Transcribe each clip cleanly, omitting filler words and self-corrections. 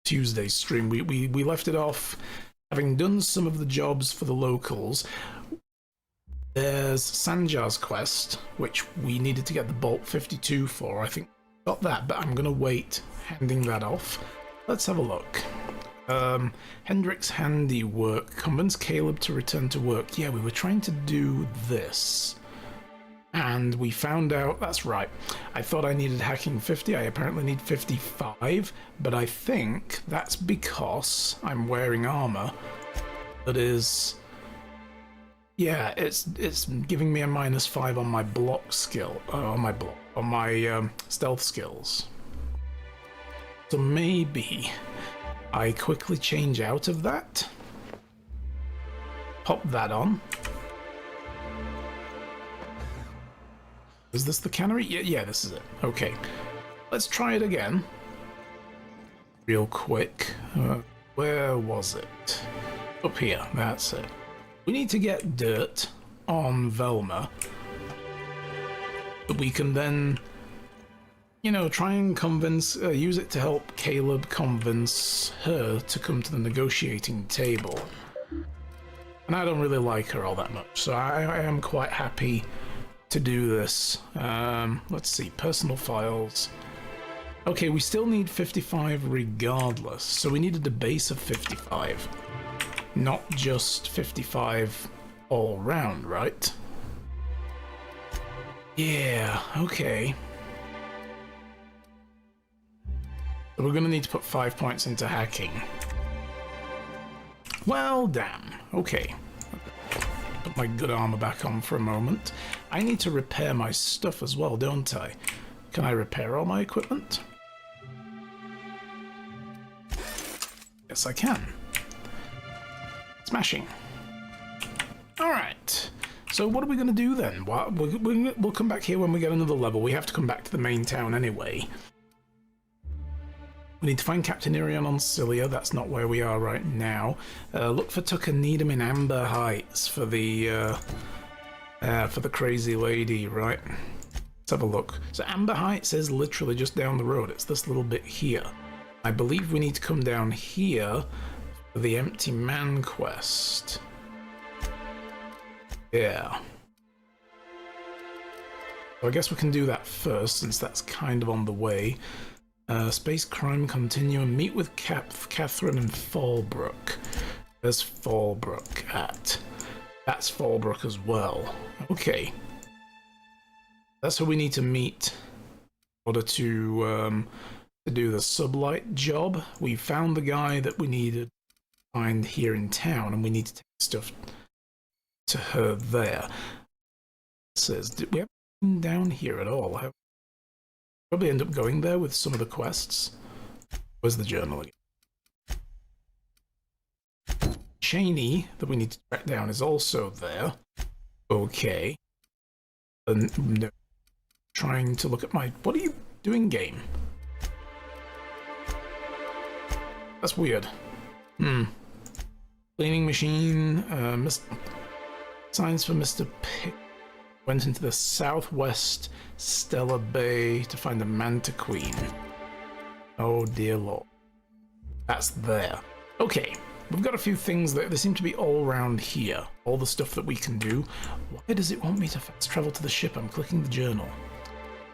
Tuesday's stream. We left it off having done some of the jobs for the locals. There's Sanjar's quest, which we needed to get the Bolt 52 for. I think we got that, but I'm going to wait handing that off. Let's have a look. Hendrick's handiwork. Convince Caleb to return to work. Yeah, we were trying to do this. And we found out, that's right, I thought I needed hacking 50, I apparently need 55, but I think that's because I'm wearing armor that is, yeah, it's giving me a -5 on my block skill, on my stealth skills. So maybe I quickly change out of that, pop that on. Is this the cannery? Yeah, this is it. Okay. Let's try it again. Real quick. Where was it? Up here. That's it. We need to get dirt on Velma. But we can then, you know, try and convince, use it to help Caleb convince her to come to the negotiating table. And I don't really like her all that much, so I am quite happy to do this. Let's see, personal files. Okay, we still need 55 regardless, so we needed a base of 55, not just 55 all round, right? Yeah, okay. So we're gonna need to put 5 points into hacking. Well, damn. Okay. Put my good armor back on for a moment. I need to repair my stuff as well, don't I? Can I repair all my equipment? Yes, I can. Smashing. Alright. So what are we going to do then? We'll come back here when we get another level. We have to come back to the main town anyway. We need to find Captain Irion on Cilia. That's not where we are right now. Look for Tucker Needham in Amber Heights for the crazy lady, right? Let's have a look. So Amber Heights is literally just down the road. It's this little bit here. I believe we need to come down here for the Empty Man quest. Yeah. So I guess we can do that first, since that's kind of on the way. Space Crime Continuum. Meet with Catherine and Fallbrook. There's Fallbrook at. That's Fallbrook as well. Okay. That's who we need to meet in order to do the sublight job. We found the guy that we needed to find here in town, and we need to take stuff to her there. It says, did we have been down here at all? Probably end up going there with some of the quests. Where's the journal again? Cheney, that we need to track down, is also there. Okay. And no. Trying to look at my... What are you doing, game? That's weird. Cleaning machine. Signs for Mr. Pick. Went into the southwest Stellar Bay to find the Manta Queen. Oh dear lord. That's there. Okay, we've got a few things that they seem to be all around here. All the stuff that we can do. Why does it want me to fast travel to the ship? I'm clicking the journal.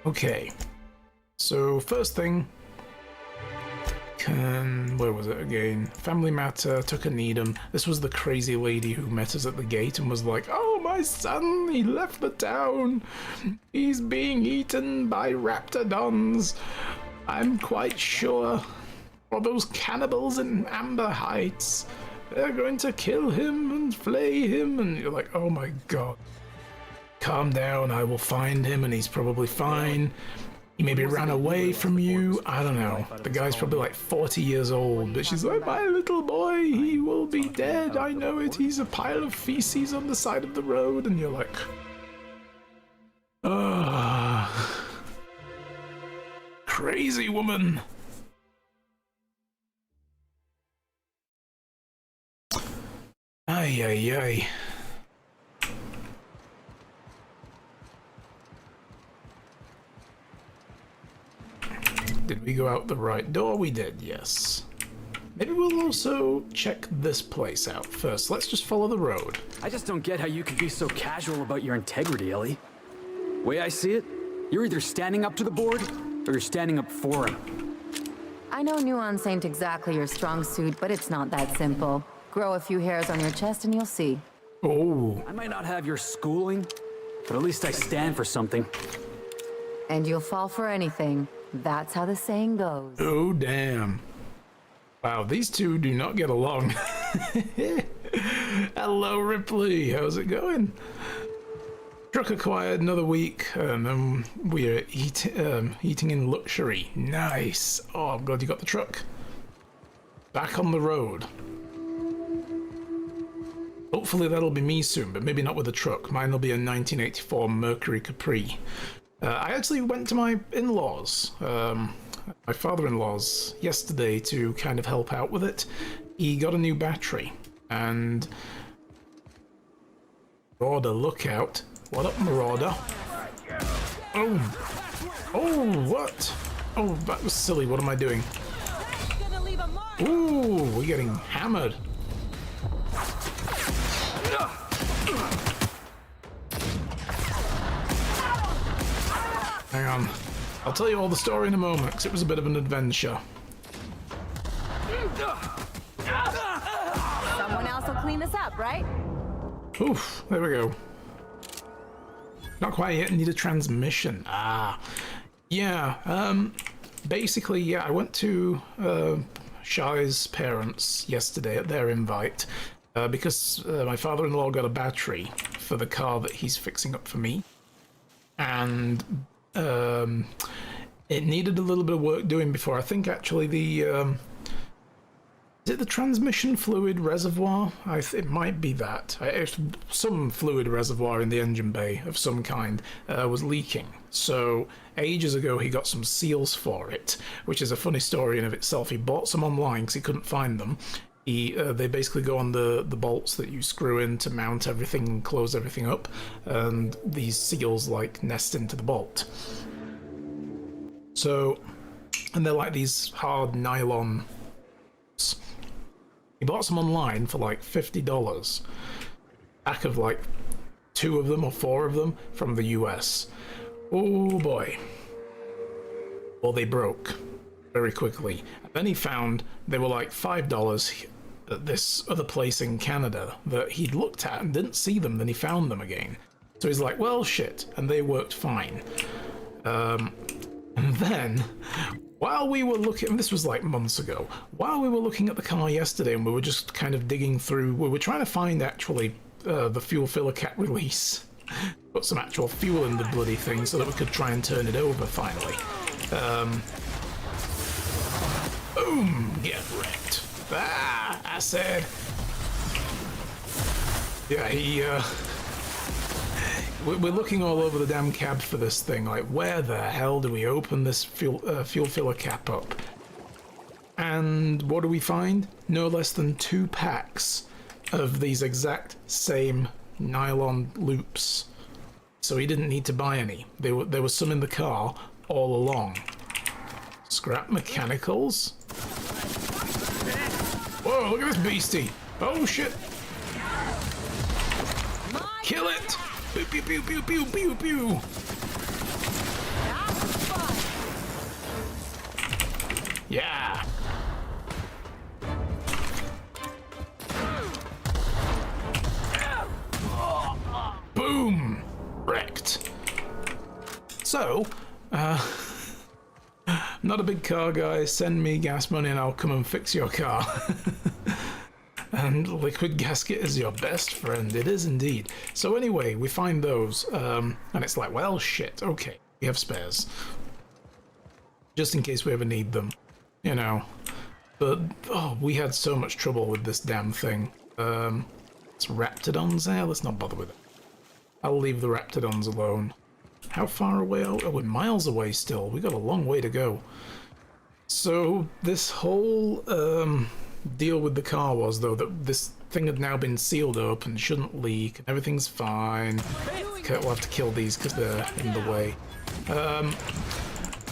Okay. So first thing. Where was it again? Family Matter, Tucker Needham. This was the crazy lady who met us at the gate and was like, oh, my son, he left the town. He's being eaten by raptidons. I'm quite sure. Or those cannibals in Amber Heights. They're going to kill him and flay him. And you're like, oh my god. Calm down, I will find him and he's probably fine. He maybe ran away from you. I don't know. The guy's probably like 40 years old, but she's like, my little boy, he will be dead. I know it. He's a pile of feces on the side of the road. And you're like, crazy woman. Ay, ay, ay. Did we go out the right door? We did, yes. maybe we'll also check this place out first. Let's just follow the road. I just don't get how you could be so casual about your integrity, Ellie. Way I see it, you're either standing up to the board, or you're standing up for him. I know nuance ain't exactly your strong suit, but it's not that simple. Grow a few hairs on your chest and you'll see. Oh. I might not have your schooling, but at least I stand for something. And you'll fall for anything. That's how the saying goes. Oh, damn. Wow, these two do not get along. Hello, Ripley. How's it going? Truck acquired another week, and then we're eating in luxury. Nice. Oh, I'm glad you got the truck. Back on the road. Hopefully that'll be me soon, but maybe not with a truck. Mine will be a 1984 Mercury Capri. I actually went to my in-laws, my father-in-law's, yesterday to kind of help out with it. He got a new battery, and Marauder, look out. What up, Marauder? Oh, what? Oh, that was silly. What am I doing? Ooh, we're getting hammered. Hang on. I'll tell you all the story in a moment, because it was a bit of an adventure. Someone else will clean this up, right? Oof, there we go. Not quite yet, need a transmission. Yeah, basically, yeah, I went to Shai's parents yesterday at their invite, because my father-in-law got a battery for the car that he's fixing up for me. And it needed a little bit of work doing before. I think actually the is it the transmission fluid reservoir? It might be that. Some fluid reservoir in the engine bay of some kind was leaking. So ages ago he got some seals for it, which is a funny story in of itself. He bought some online because he couldn't find them. They basically go on the bolts that you screw in to mount everything and close everything up, and these seals like nest into the bolt. So, and they're like these hard nylon. He bought some online for like $50, pack of like 2 of them or 4 of them from the US. Oh boy. Well, they broke very quickly. And then he found they were like $5 at this other place in Canada that he'd looked at and didn't see them, then he found them again. So he's like, well, shit, and they worked fine. And then, while we were looking, this was like months ago, while we were looking at the car yesterday and we were just kind of digging through, we were trying to find actually the fuel filler cap release, put some actual fuel in the bloody thing so that we could try and turn it over finally. Boom! Get wrecked. I said. Yeah, we're looking all over the damn cab for this thing. Like, where the hell do we open this fuel filler cap up? And what do we find? No less than 2 packs of these exact same nylon loops. So he didn't need to buy any. There were some in the car all along. Scrap mechanicals. Whoa, look at this beastie. Oh shit. Kill it. Pew pew pew pew pew pew pew. Yeah. Boom. Wrecked. So, not a big car guy, send me gas money and I'll come and fix your car. And liquid gasket is your best friend. It is indeed. So anyway, we find those, and it's like, well, shit, okay, we have spares. Just in case we ever need them, you know. But, oh, we had so much trouble with this damn thing. It's Raptidons there, let's not bother with it. I'll leave the Raptidons alone. How far away are we? Oh, we're miles away still. We got a long way to go. So this whole deal with the car was, though, that this thing had now been sealed up and shouldn't leak, and everything's fine. Okay, we'll have to kill these because they're in the way.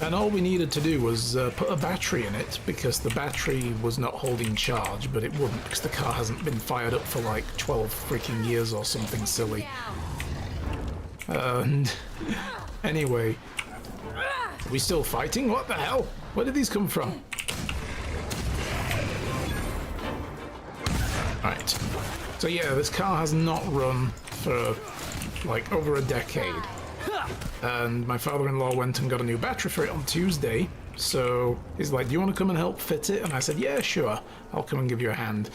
And all we needed to do was put a battery in it, because the battery was not holding charge, but it wouldn't, because the car hasn't been fired up for like 12 freaking years or something silly. And anyway, are we still fighting? What the hell? Where did these come from? Right. So yeah, this car has not run for like over a decade. And my father-in-law went and got a new battery for it on Tuesday. So he's like, do you want to come and help fit it? And I said, yeah, sure. I'll come and give you a hand.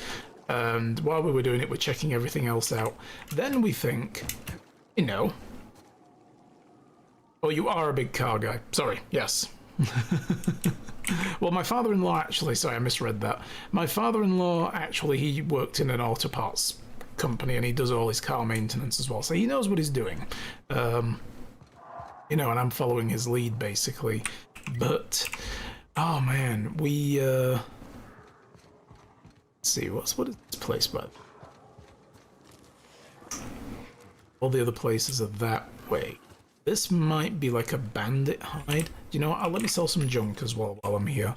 And while we were doing it, we're checking everything else out. Then we think, you know... Oh, you are a big car guy. Sorry, yes. Well, my father-in-law actually... Sorry, I misread that. My father-in-law, actually, he worked in an auto parts company and he does all his car maintenance as well. So he knows what he's doing. You know, and I'm following his lead, basically. But, oh man, we, let's see, what is this place, but all the other places are that way. This might be like a bandit hide. You know what, let me sell some junk as well while I'm here.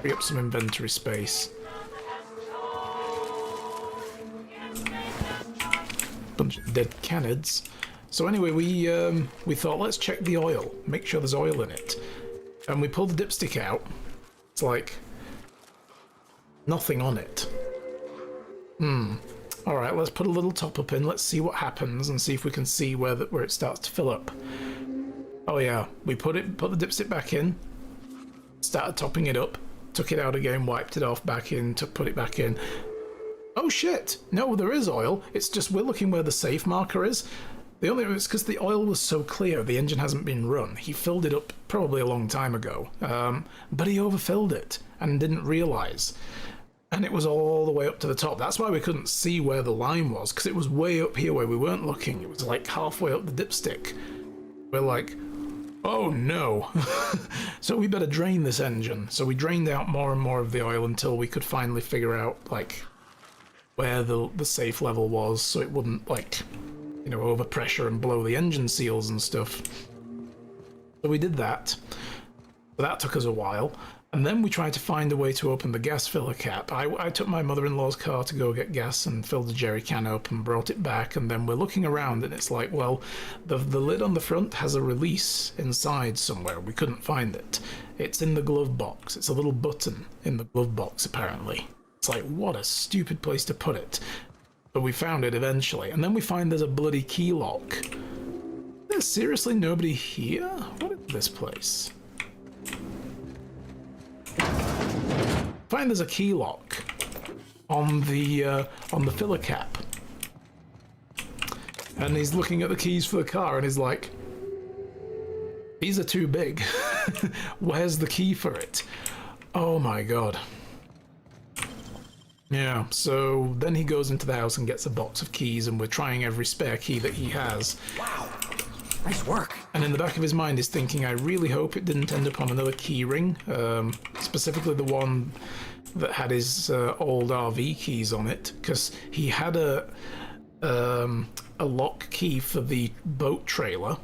Free up some inventory space. Bunch of dead canids. So anyway, we thought, let's check the oil, make sure there's oil in it. And we pulled the dipstick out. It's like nothing on it. All right, let's put a little top up in. Let's see what happens and see if we can see where it starts to fill up. Oh yeah, we put the dipstick back in, started topping it up, took it out again, wiped it off, back in, put it back in. Oh shit! No, there is oil. It's just we're looking where the safe marker is. The only it's because the oil was so clear, the engine hasn't been run. He filled it up probably a long time ago, but he overfilled it and didn't realize. And it was all the way up to the top. That's why we couldn't see where the line was, because it was way up here where we weren't looking. It was like halfway up the dipstick. We're like, oh no. So we better drain this engine. So we drained out more and more of the oil until we could finally figure out like where the safe level was, so it wouldn't like, you know, overpressure and blow the engine seals and stuff. So we did that. So that took us a while. And then we tried to find a way to open the gas filler cap. I took my mother-in-law's car to go get gas and filled the jerry can up and brought it back. And then we're looking around and it's like, well, the lid on the front has a release inside somewhere. We couldn't find it. It's in the glove box. It's a little button in the glove box, apparently. It's like, what a stupid place to put it. But we found it eventually. And then we find there's a bloody key lock. There's seriously nobody here? What is this place? Find there's a key lock on the filler cap. And he's looking at the keys for the car and he's like, these are too big. Where's the key for it? Oh my god. Yeah, so then he goes into the house and gets a box of keys and we're trying every spare key that he has. Wow, nice work. And in the back of his mind he's thinking, I really hope it didn't end up on another key ring, specifically the one that had his old RV keys on it, because he had a lock key for the boat trailer,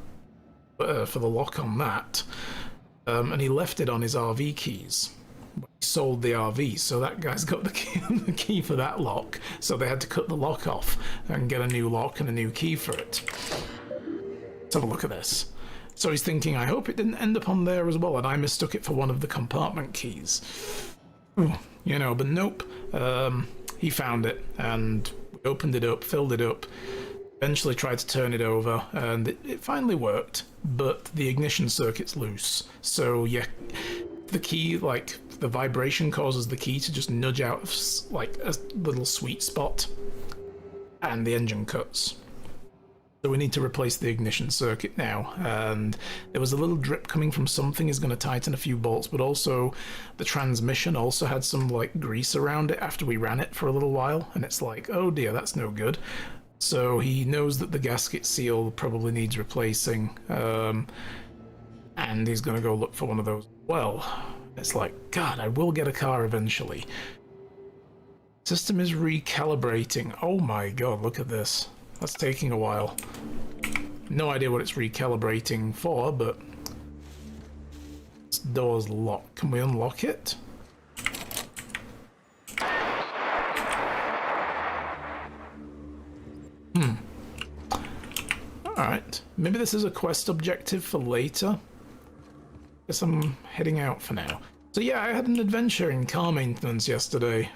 for the lock on that, and he left it on his RV keys. He sold the RV, so that guy's got the key for that lock, so they had to cut the lock off and get a new lock and a new key for it. Let's have a look at this. So he's thinking, I hope it didn't end up on there as well, and I mistook it for one of the compartment keys. Ooh, you know, but nope. He found it, and we opened it up, filled it up, eventually tried to turn it over, and it finally worked, but the ignition circuit's loose. So yeah, the key, like, the vibration causes the key to just nudge out of, like, a little sweet spot, and the engine cuts. So we need to replace the ignition circuit now, and there was a little drip coming from something is going to tighten a few bolts, but also the transmission also had some like grease around it after we ran it for a little while, and it's like, oh dear, that's no good. So he knows that the gasket seal probably needs replacing, and he's going to go look for one of those. Well, it's like, God, I will get a car eventually. System is recalibrating. Oh my god, look at this. That's taking a while. No idea what it's recalibrating for, but door's locked. Can we unlock it? Alright. Maybe this is a quest objective for later. Guess I'm heading out for now. So yeah, I had an adventure in car maintenance yesterday.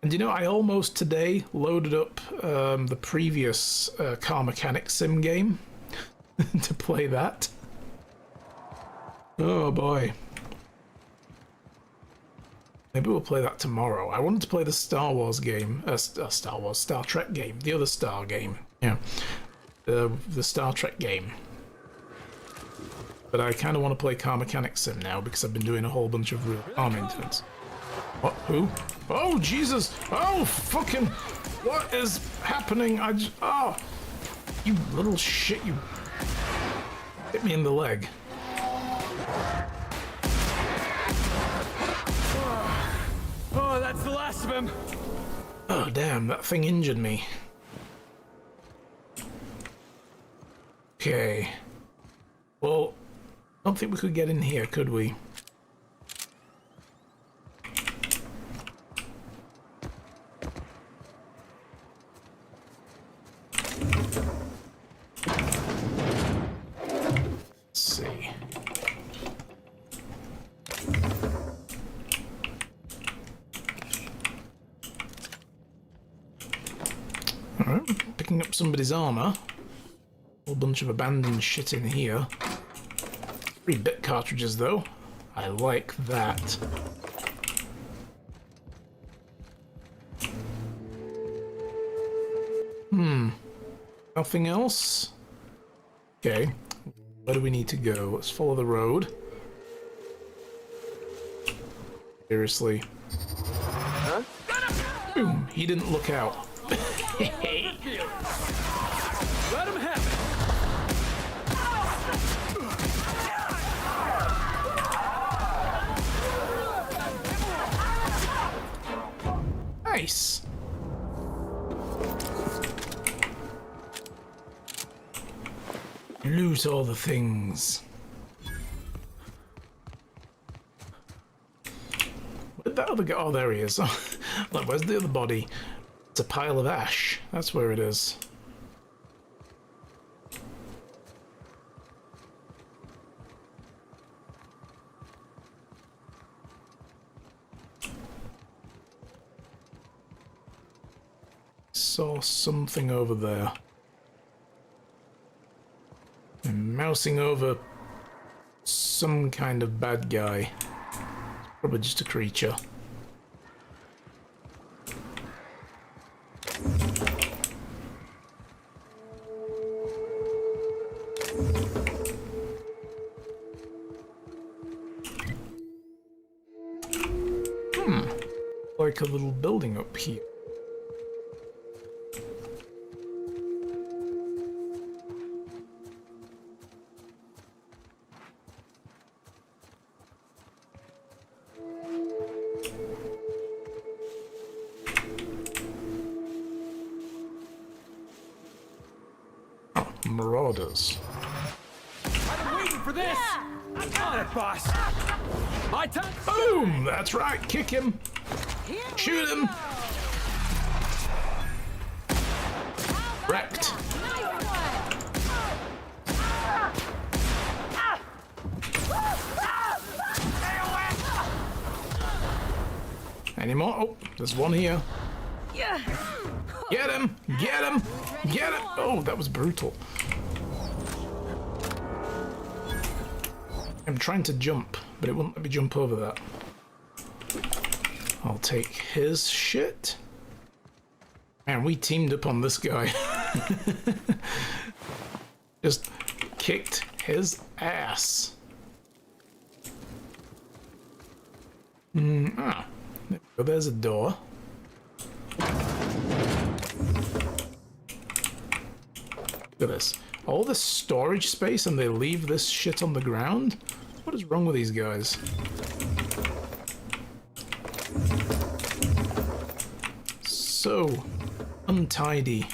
And you know, I almost today loaded up the previous car mechanic sim game to play that. Oh boy. Maybe we'll play that tomorrow. I wanted to play the Star Wars game. Star Trek game. The other Star game. Yeah. The Star Trek game. But I kind of want to play car mechanic sim now because I've been doing a whole bunch of real car maintenance. What? Who? Oh, Jesus! Oh, fucking... What is happening? Oh! You little shit, you... Hit me in the leg. Oh, that's the last of him. Oh, damn, that thing injured me. Okay. Well, I don't think we could get in here, could we? Let's see. Alright, picking up somebody's armor. Whole bunch of abandoned shit in here. 3-bit cartridges though. I like that. Nothing else? Okay. Where do we need to go? Let's follow the road. Seriously. Huh? Boom. He didn't look out. Let him have it. Nice. Loot all the things. Where'd that other guy? Oh, there he is. Look, where's the other body? It's a pile of ash. That's where it is. Saw something over there. I'm mousing over some kind of bad guy. Probably just a creature. Like a little building up here. Marauders. I've been waiting for this. I'm on it, boss. My time. Boom! That's right. Kick him. Shoot him. Wrecked. Any more? Oh, there's one here. Get him! Get him! Get him! Oh, that was brutal. I'm trying to jump, but it wouldn't let me jump over that. I'll take his shit. Man, we teamed up on this guy. Just kicked his ass. There we go, there's a door. Look at this. All this storage space and they leave this shit on the ground? What is wrong with these guys? So untidy.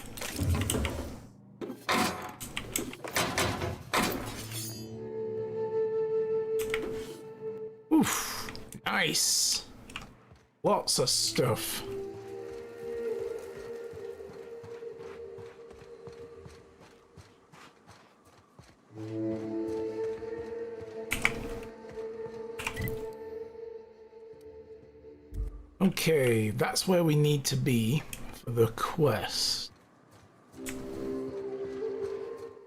Oof. Nice. Lots of stuff. Okay, that's where we need to be for the quest.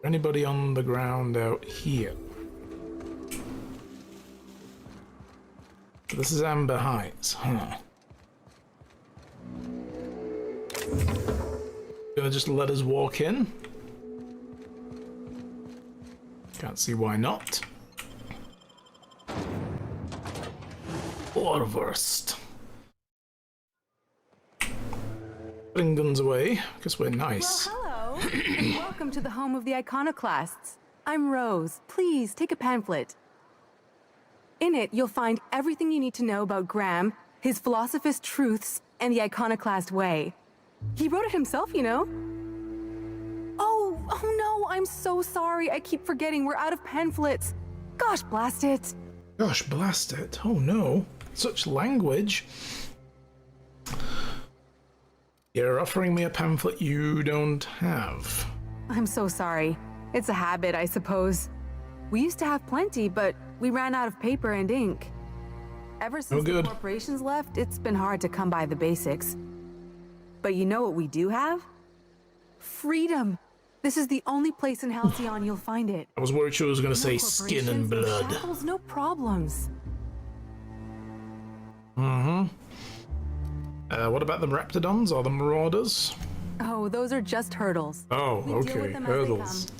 Anybody on the ground out here? This is Amber Heights, huh? Gonna just let us walk in? Can't see why not. Orvurst. Putting guns away, because we're nice. Well, hello, and welcome to the home of the Iconoclasts. I'm Rose. Please, take a pamphlet. In it, you'll find everything you need to know about Graham, his philosophist truths, and the Iconoclast way. He wrote it himself, you know. Oh no, I'm so sorry. I keep forgetting we're out of pamphlets. Gosh, blast it. Gosh, blast it. Oh no. Such language. You're offering me a pamphlet you don't have. I'm so sorry. It's a habit, I suppose. We used to have plenty, but we ran out of paper and ink. Ever since the corporations left, it's been hard to come by the basics. But you know what we do have? Freedom. This is the only place in Halcyon you'll find it. I was worried she was going to say skin and blood. No shackles, no problems. What about the Raptidons or the Marauders? Oh, those are just hurdles. Oh, We deal with okay, them as they hurdles. come.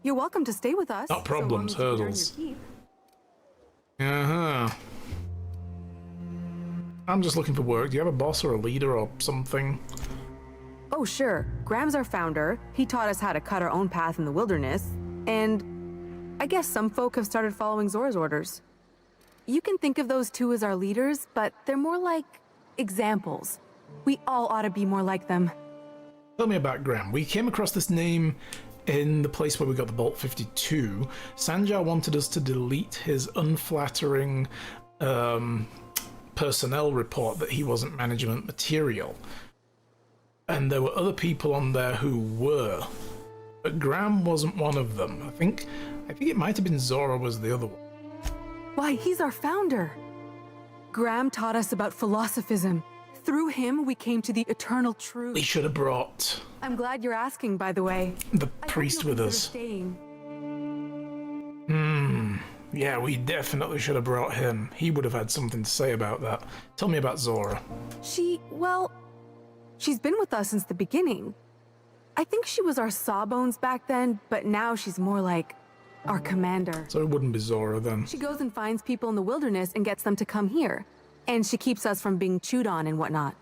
You're welcome to stay with us. Not problems, so long as you hurdles. earn your keep. Uh-huh. I'm just looking for work. Do you have a boss or a leader or something? Oh, sure. Graham's our founder. He taught us how to cut our own path in the wilderness. And I guess some folk have started following Zora's orders. You can think of those two as our leaders, but they're more like examples. We all ought to be more like them. Tell me about Graham. We came across this name in the place where we got the Bolt 52. Sanjar wanted us to delete his unflattering personnel report that he wasn't management material. And there were other people on there who were. But Graham wasn't one of them. I think it might have been Zora was the other one. Why, he's our founder. Graham taught us about philosophism. Through him, we came to the eternal truth. We should have brought I'm glad you're asking, by the way. the I hope priest you'll with consider us. staying. Yeah, we definitely should have brought him. He would have had something to say about that. Tell me about Zora. She's been with us since the beginning. I think she was our sawbones back then, but now she's more like our commander. So it wouldn't be Zora then. She goes and finds people in the wilderness and gets them to come here. And she keeps us from being chewed on and whatnot.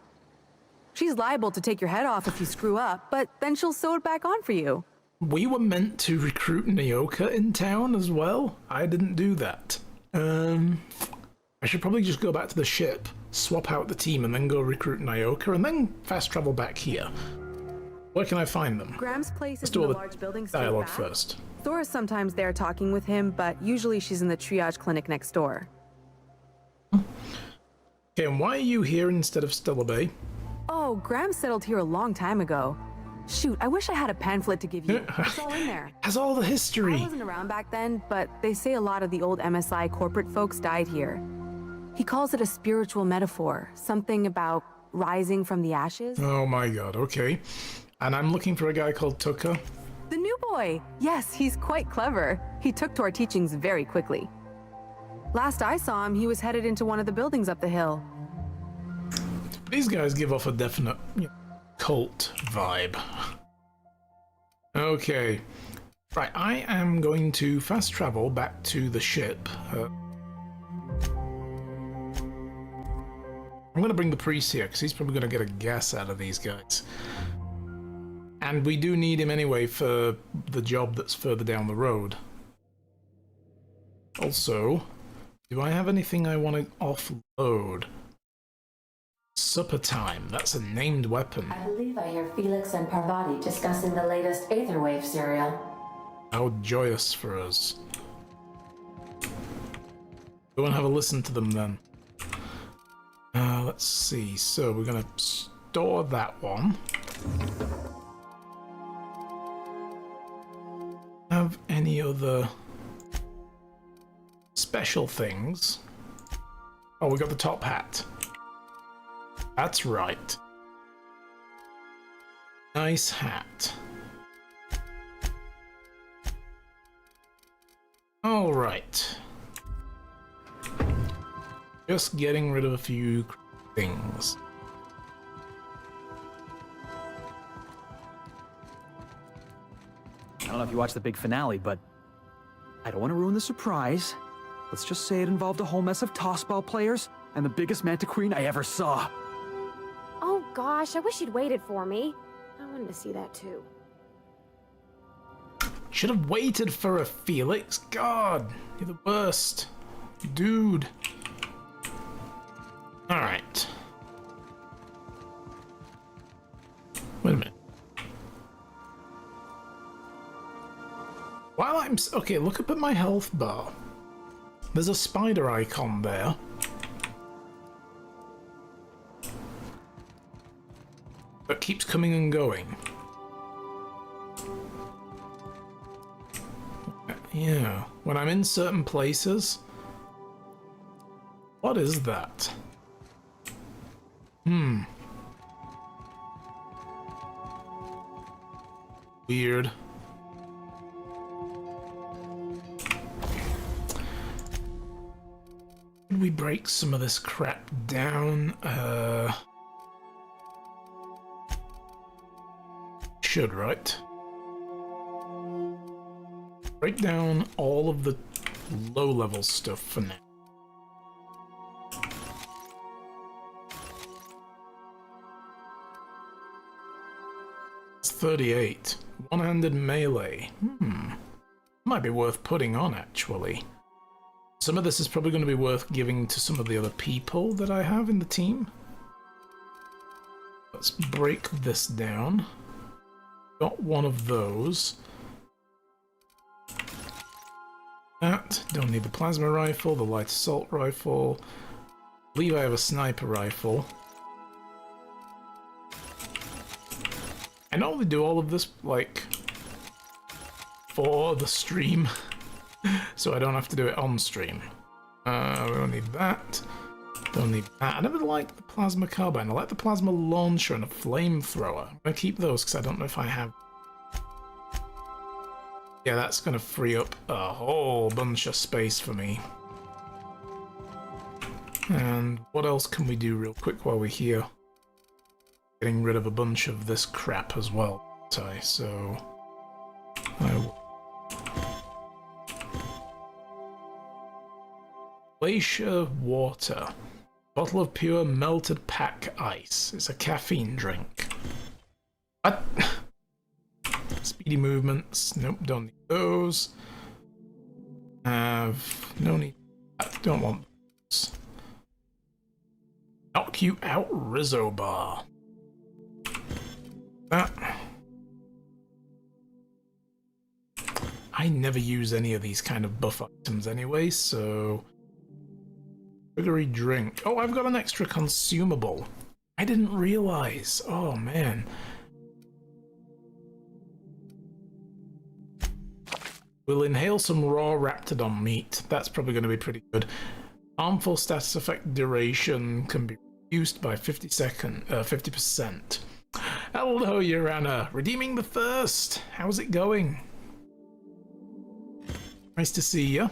She's liable to take your head off if you screw up, but then she'll sew it back on for you. We were meant to recruit Nyoka in town as well. I didn't do that. I should probably just go back to the ship, swap out the team, and then go recruit Nyoka, and then fast travel back here. Where can I find them? Graham's place Let's is in do the all large building the straight dialogue back. first. Zora's sometimes there talking with him, but usually she's in the triage clinic next door. Okay, and why are you here instead of Stella Bay? Oh, Graham settled here a long time ago. Shoot, I wish I had a pamphlet to give you. It's all in there. Has all the I history. wasn't around back then, but they say a lot of the old MSI corporate folks died here. He calls it a spiritual metaphor, something about rising from the ashes. Oh my god, okay. And I'm looking for a guy called Tucker. The new boy! Yes, he's quite clever. He took to our teachings very quickly. Last I saw him, he was headed into one of the buildings up the hill. These guys give off a definite cult vibe. Okay. Right, I am going to fast travel back to the ship. I'm going to bring the priest here, because he's probably going to get a guess out of these guys. And we do need him anyway for the job that's further down the road. Also, do I have anything I want to offload? Supper time. That's a named weapon. I believe I hear Felix and Parvati discussing the latest Aetherwave serial. How joyous for us. Go and have a listen to them then. Let's see. So we're going to store that one. Have any other special things? Oh, we got the top hat. That's right. Nice hat. All right. Just getting rid of a few things. I don't know if you watched the big finale, but I don't want to ruin the surprise. Let's just say it involved a whole mess of tossball players and the biggest manta queen I ever saw. Oh gosh, I wish you'd waited for me. I wanted to see that too. Should have waited for a Felix. God, you're the worst. Dude. Alright. Wait a minute. While I'm... Okay, look up at my health bar. There's a spider icon there. That keeps coming and going. Yeah, when I'm in certain places. What is that? Weird. Could we break some of this crap down? Should, right? Break down all of the low-level stuff for now. It's 38. One-handed melee. Might be worth putting on, actually. Some of this is probably going to be worth giving to some of the other people that I have in the team. Let's break this down. Got one of those. That. Don't need the plasma rifle, the light assault rifle. I believe I have a sniper rifle. I normally do all of this, like, for the stream, so I don't have to do it on stream. We don't need that. Don't need that. I never liked the plasma carbine. I like the plasma launcher and a flamethrower. I'm gonna keep those because I don't know if I have. Yeah, that's gonna free up a whole bunch of space for me. And what else can we do real quick while we're here? Getting rid of a bunch of this crap as well. So I will. Glacier water. Bottle of pure melted pack ice. It's a caffeine drink. What? Speedy movements. Nope, don't need those. Have no need. Don't want those. Knock you out, Rizzo bar. That. I never use any of these kind of buff items anyway, so. Sugary drink. Oh, I've got an extra consumable. I didn't realize. Oh, man. We'll inhale some raw raptidon meat. That's probably going to be pretty good. Harmful status effect duration can be reduced by 50%. Hello, Urana. Redeeming the first. How's it going? Nice to see you.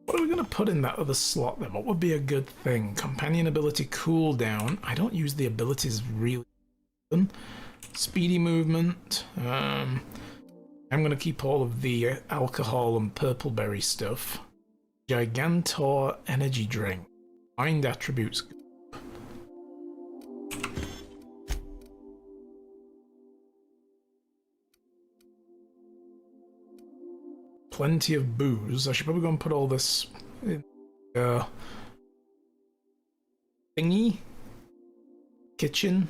What are we going to put in that other slot then? What would be a good thing? Companion ability cooldown. I don't use the abilities really often. Speedy movement. I'm going to keep all of the alcohol and purple berry stuff. Gigantor energy drink. Mind attributes. Plenty of booze. I should probably go and put all this in thingy. Kitchen.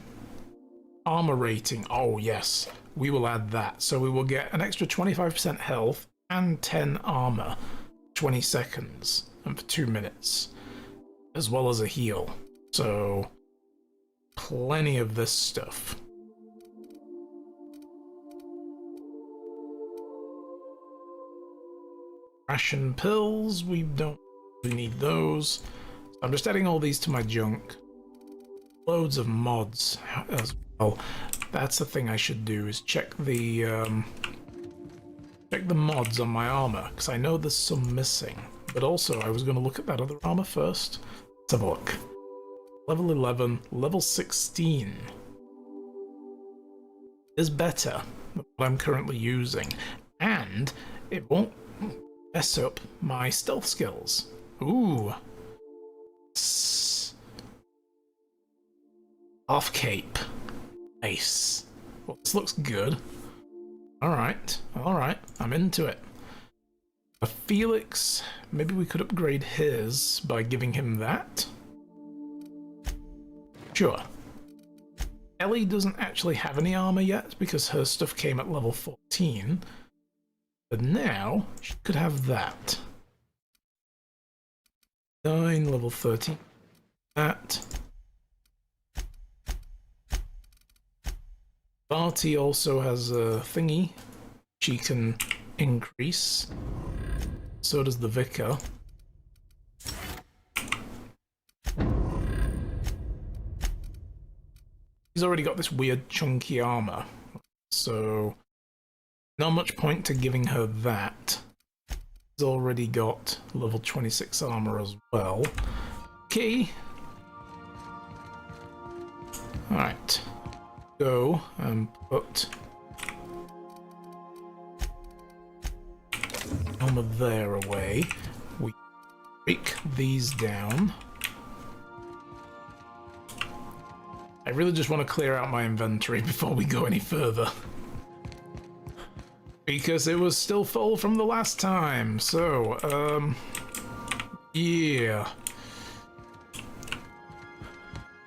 Armor rating. Oh yes, we will add that. So we will get an extra 25% health and 10 armor, 20 seconds, and for 2 minutes, as well as a heal. So, plenty of this stuff. Ration pills, we don't really need those. I'm just adding all these to my junk. Loads of mods as well. That's the thing I should do, is check the mods on my armor, because I know there's some missing. But also, I was going to look at that other armor first. Let's have a look. Level 11, level 16 is better than what I'm currently using, and it won't mess up my stealth skills. Ooh. Off cape. Nice. Well, this looks good. Alright, I'm into it. Felix, maybe we could upgrade his by giving him that. Sure. Ellie doesn't actually have any armor yet because her stuff came at level 14. But now, she could have that. 9, level 13. That. Barty also has a thingy she can increase. So does the Vicar. He's already got this weird chunky armor, so not much point to giving her that. He's already got level 26 armor as well. Okay. Alright. Go and put armor there away. We break these down. I really just want to clear out my inventory before we go any further, because it was still full from the last time. So, yeah.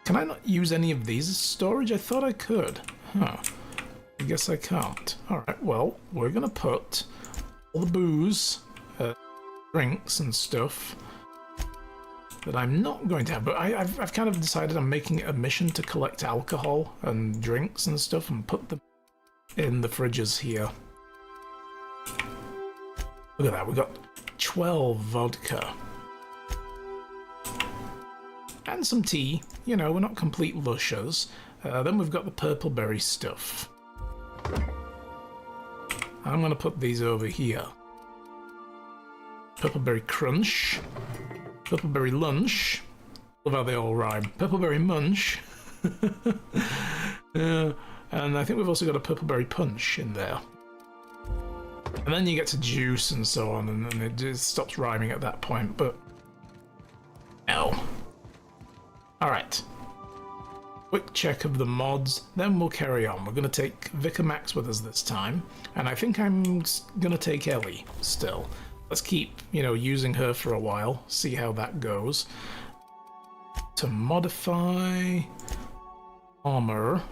Can I not use any of these as storage? I thought I could. Huh. I guess I can't. Alright, well, we're gonna put all the booze, drinks and stuff that I'm not going to have, but I've kind of decided I'm making it a mission to collect alcohol and drinks and stuff and put them in the fridges here. Look at that, we got 12 vodka. And some tea, you know, we're not complete lushers. Then we've got the purple berry stuff. I'm gonna put these over here. Purple-berry crunch. Purple-berry lunch. Love how they all rhyme. Purple-berry munch. Yeah, and I think we've also got a purple-berry punch in there. And then you get to juice and so on, and it just stops rhyming at that point, but... no. Alright. Quick check of the mods, then we'll carry on. We're going to take Vicar Max with us this time, and I think I'm going to take Ellie still. Let's keep, you know, using her for a while, see how that goes. To modify armor,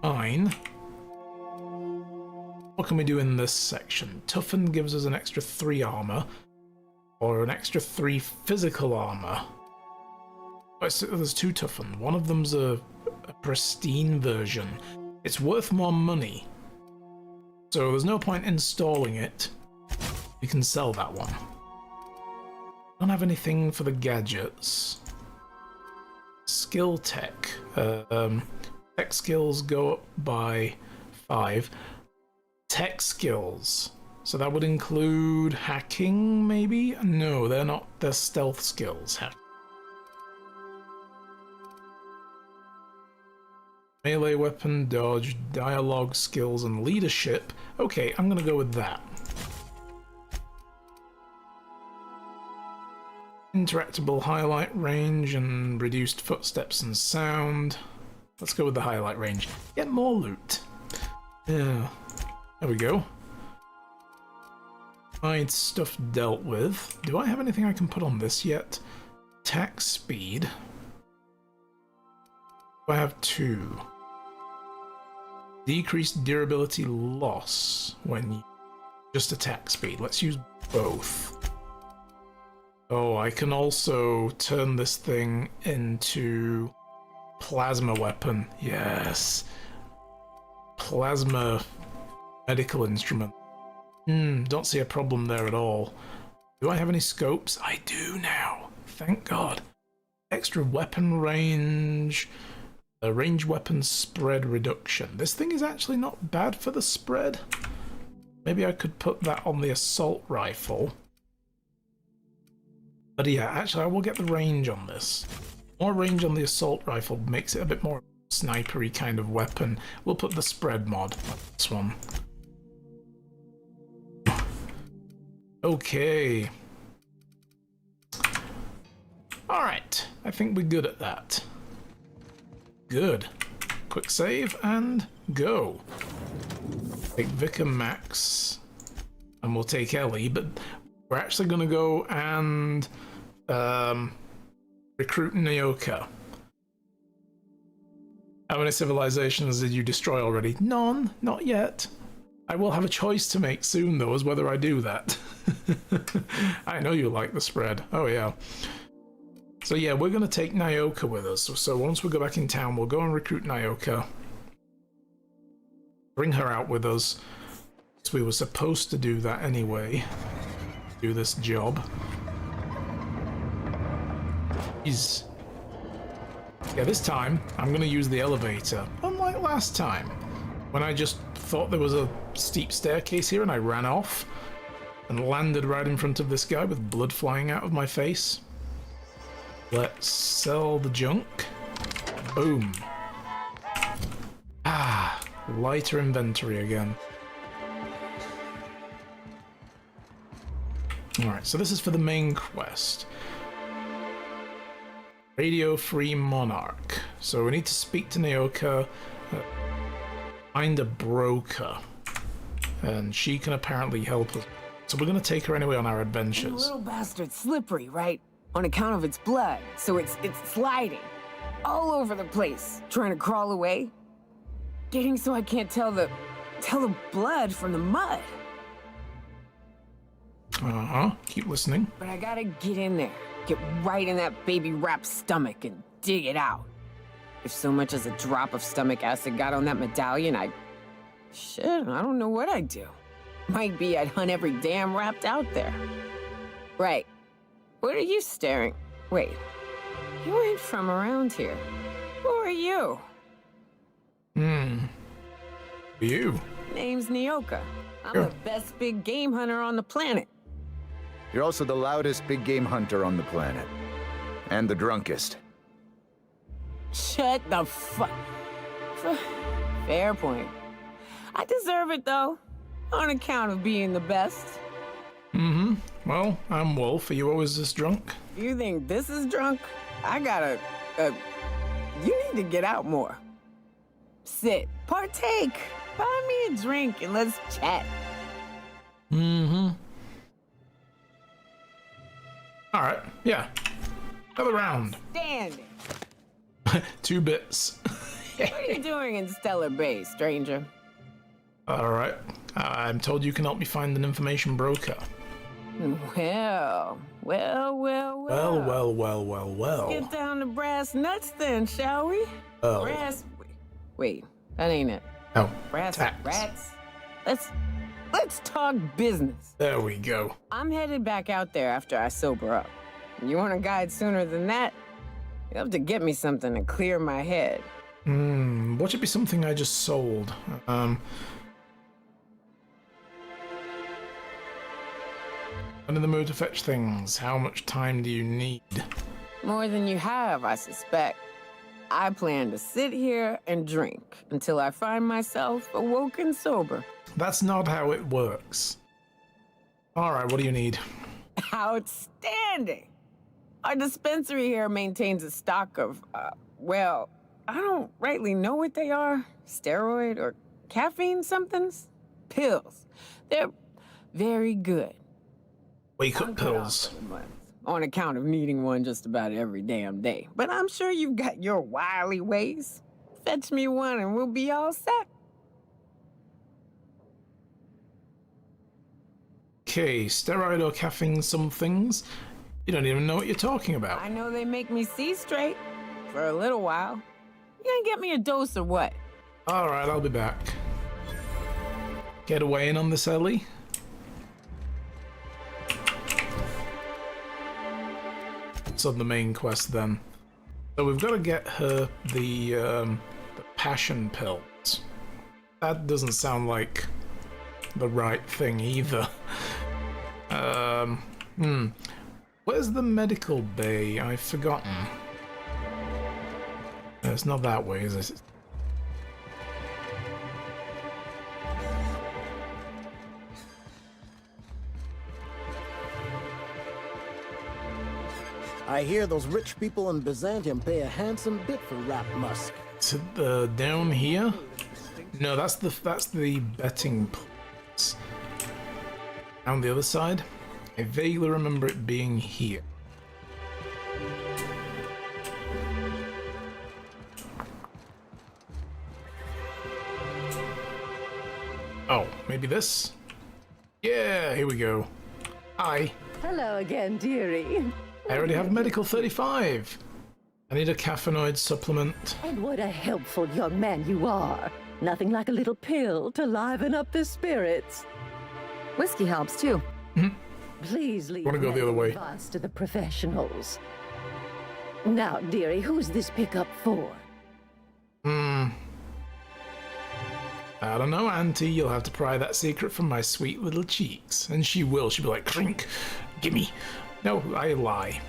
9. What can we do in this section? Toughen gives us an extra 3 armor, or an extra 3 physical armor. Oh, there's 2 toughen. One of them's a pristine version. It's worth more money, so there's no point installing it. We can sell that one. Don't have anything for the gadgets. Skill tech. Tech skills go up by 5. Tech skills. So that would include hacking, maybe? No, they're not. They're stealth skills. Melee weapon, dodge, dialogue skills, and leadership. Okay, I'm gonna go with that. Interactable highlight range and reduced footsteps and sound. Let's go with the highlight range. Get more loot. Yeah, there we go. Hide stuff dealt with. Do I have anything I can put on this yet? Attack speed. I have 2. Decreased durability loss when just attack speed? Let's use both. Oh, I can also turn this thing into plasma weapon. Yes. Plasma medical instrument. Don't see a problem there at all. Do I have any scopes? I do now. Thank God. Extra weapon range. Range weapon spread reduction. This thing is actually not bad for the spread. Maybe I could put that on the assault rifle. But yeah, actually I will get the range on this. More range on the assault rifle makes it a bit more snipery kind of weapon. We'll put the spread mod on this one. Okay. Alright, I think we're good at that. Good. Quick save and go. Take Vic and Max. And we'll take Ellie, but we're actually going to go and recruit Nyoka. How many civilizations did you destroy already? None, not yet. I will have a choice to make soon, though, as whether I do that. I know you like the spread. Oh, yeah. So, yeah, we're going to take Nyoka with us. So once we go back in town, we'll go and recruit Nyoka. Bring her out with us. So we were supposed to do that anyway. Do this job. Jeez. Yeah, this time, I'm going to use the elevator. Unlike last time, when I just thought there was a steep staircase here and I ran off and landed right in front of this guy with blood flying out of my face. Let's sell the junk. Boom. Ah, lighter inventory again. Alright, so this is for the main quest. Radio Free Monarch. So we need to speak to Nyoka, find a broker, and she can apparently help us. So we're going to take her anyway on our adventures. The little bastard's slippery, right? On account of its blood, so it's sliding all over the place, trying to crawl away. Getting so I can't tell the blood from the mud. Keep listening. But I gotta get in there, get right in that baby rap's stomach and dig it out. If so much as a drop of stomach acid got on that medallion, shit, I don't know what I'd do. Might be I'd hunt every damn rapt out there. Right. What are you staring? Wait. You ain't from around here. Who are you? You? Name's Nyoka. I'm the best big game hunter on the planet. You're also the loudest big game hunter on the planet. And the drunkest. Shut the fuck. Fair point. I deserve it, though. On account of being the best. Well, I'm Wolf. Are you always this drunk? You think this is drunk? I gotta, you need to get out more. Sit, partake, buy me a drink and let's chat. Alright, yeah. Another round. Standing. 2 bits. What are you doing in Stellar Bay, stranger? Alright. I'm told you can help me find an information broker. Well. Well. Get down to brass nuts then, shall we? Oh. Wait, that ain't it. Oh, Brass tax. rats. Let's talk business. There we go. I'm headed back out there after I sober up. You want a guide sooner than that? You'll have to get me something to clear my head. What should be something I just sold? I'm in the mood to fetch things. How much time do you need? More than you have, I suspect. I plan to sit here and drink until I find myself awoke and sober. That's not how it works. Alright, what do you need? Outstanding! Our dispensary here maintains a stock of, well, I don't rightly know what they are. Steroid or caffeine somethings? Pills. They're very good. Wake up pills. On account of needing one just about every damn day. But I'm sure you've got your wily ways. Fetch me one and we'll be all set. Okay, steroid or caffeine some things. You don't even know what you're talking about. I know they make me see straight. For a little while. You gonna get me a dose or what? Alright, I'll be back. Get away in on this, Ellie. What's on the main quest then? So we've got to get her the passion pills. That doesn't sound like the right thing either. Where's the medical bay? I've forgotten. It's not that way, is it? I hear those rich people in Byzantium pay a handsome bit for Rap Musk. To the down here? No, that's the betting place. On the other side? I vaguely remember it being here. Oh, maybe this? Yeah, here we go. Hi. Hello again, dearie. I already have medical 35. I need a caffeinoid supplement. And what a helpful young man you are. Nothing like a little pill to liven up the spirits. Whiskey helps too. Please leave Wanna go the other way. advice to the professionals. Now, dearie, who's this pickup for? I don't know, Auntie. You'll have to pry that secret from my sweet little cheeks. And she will. She'll be like, crink, gimme. No, I lie.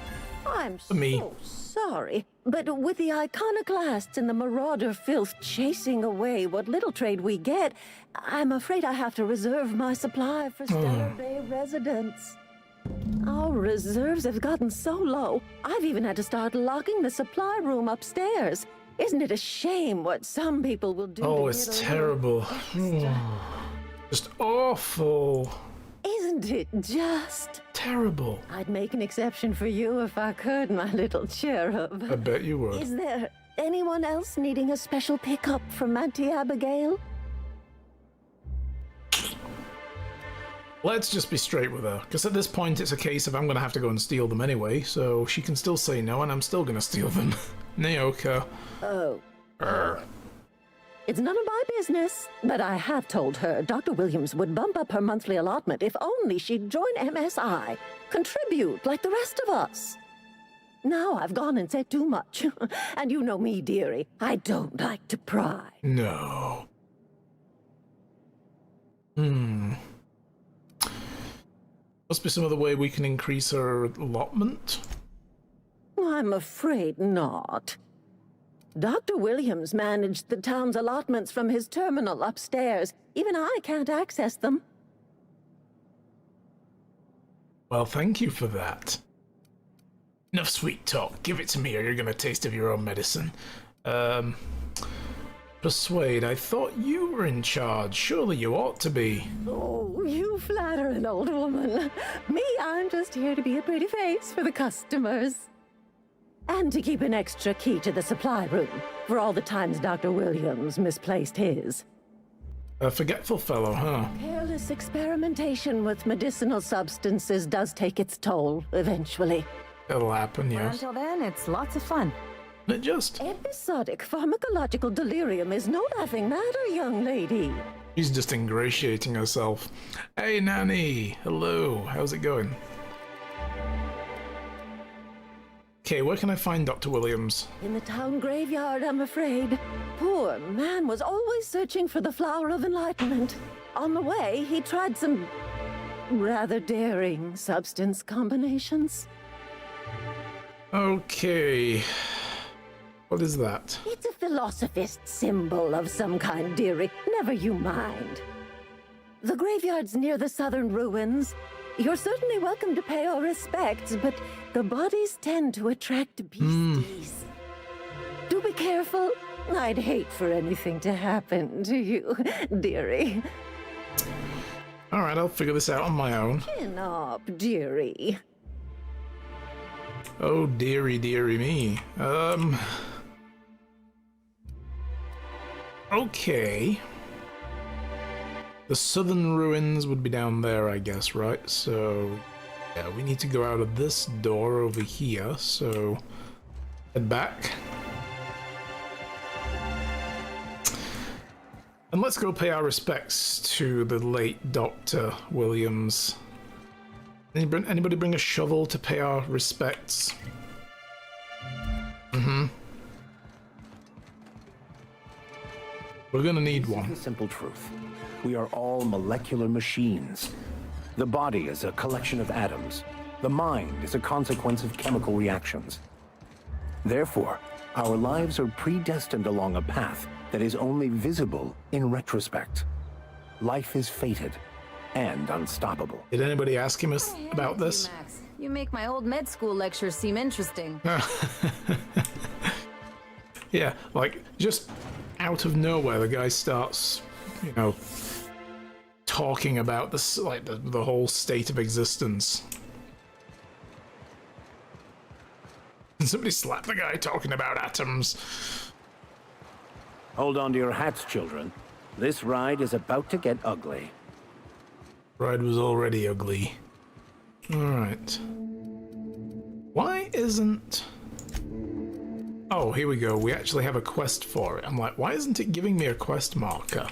I'm me. so sorry, but with the iconoclasts and the marauder filth chasing away what little trade we get, I'm afraid I have to reserve my supply for Stellar Bay residents. Our reserves have gotten so low, I've even had to start locking the supply room upstairs. Isn't it a shame what some people will do? Oh, to it's get a terrible. little Just awful. Isn't it just? Terrible. I'd make an exception for you if I could, my little cherub. I bet you would. Is there anyone else needing a special pickup from Auntie Abigail? Let's just be straight with her, because at this point it's a case of I'm going to have to go and steal them anyway, so she can still say no and I'm still going to steal them. Naoka. Oh. It's none of my business, but I have told her Dr. Williams would bump up her monthly allotment if only she'd join MSI, contribute like the rest of us. Now I've gone and said too much, and you know me, dearie, I don't like to pry. No. Must be some other way we can increase our allotment. I'm afraid not. Dr. Williams managed the town's allotments from his terminal upstairs. Even I can't access them. Well, thank you for that. Enough sweet talk. Give it to me or you're gonna taste of your own medicine. Persuade, I thought you were in charge. Surely you ought to be. Oh, you flatter an old woman. Me, I'm just here to be a pretty face for the customers. And to keep an extra key to the supply room, for all the times Dr. Williams misplaced his. A forgetful fellow, huh? Careless experimentation with medicinal substances does take its toll, eventually. It'll happen, Well, yes. until then, it's lots of fun. It just... Episodic pharmacological delirium is no laughing matter, young lady. She's just ingratiating herself. Hey, Nanny. Hello. How's it going? Okay, where can I find Dr. Williams? In the town graveyard, I'm afraid. Poor man was always searching for the flower of enlightenment. On the way, he tried some rather daring substance combinations. Okay. What is that? It's a philosophist symbol of some kind, dearie. Never you mind. The graveyard's near the southern ruins. You're certainly welcome to pay our respects, but the bodies tend to attract beasties. Do be careful. I'd hate for anything to happen to you, dearie. Alright, I'll figure this out on my own. Chin up, dearie. Oh, dearie, dearie me. Okay. The southern ruins would be down there, I guess, right? So, yeah, we need to go out of this door over here, so head back. And let's go pay our respects to the late Dr. Williams. Anybody bring a shovel to pay our respects? We're gonna need one. The simple truth. We are all molecular machines. The body is a collection of atoms. The mind is a consequence of chemical reactions. Therefore, our lives are predestined along a path that is only visible in retrospect. Life is fated and unstoppable. Did anybody ask him about Thank this? you, Max. You make my old med school lectures seem interesting. Yeah, like, just out of nowhere, the guy starts, you know, talking about this, like, the whole state of existence. And somebody slapped the guy talking about atoms. Hold on to your hats, children. This ride is about to get ugly. Ride was already ugly. Alright. Why isn't... Oh, here we go. We actually have a quest for it. I'm like, why isn't it giving me a quest marker?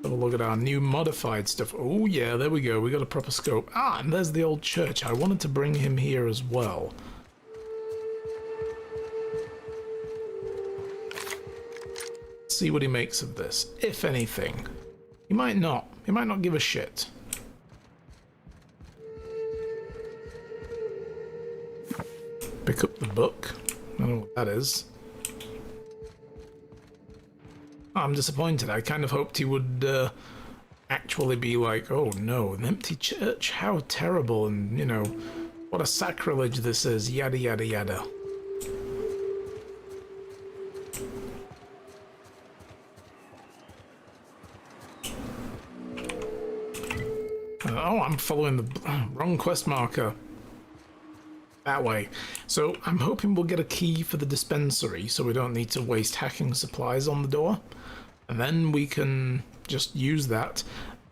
Have a look at our new modified stuff. Oh yeah, there we go. We got a proper scope. Ah, and there's the old church. I wanted to bring him here as well. See what he makes of this, if anything. He might not. He might not give a shit. Pick up the book. I don't know what that is. Oh, I'm disappointed. I kind of hoped he would actually be like, oh no, an empty church? How terrible, and, you know, what a sacrilege this is, yada yada yada. Oh, I'm following the wrong quest marker. That way. So I'm hoping we'll get a key for the dispensary so we don't need to waste hacking supplies on the door. And then we can just use that,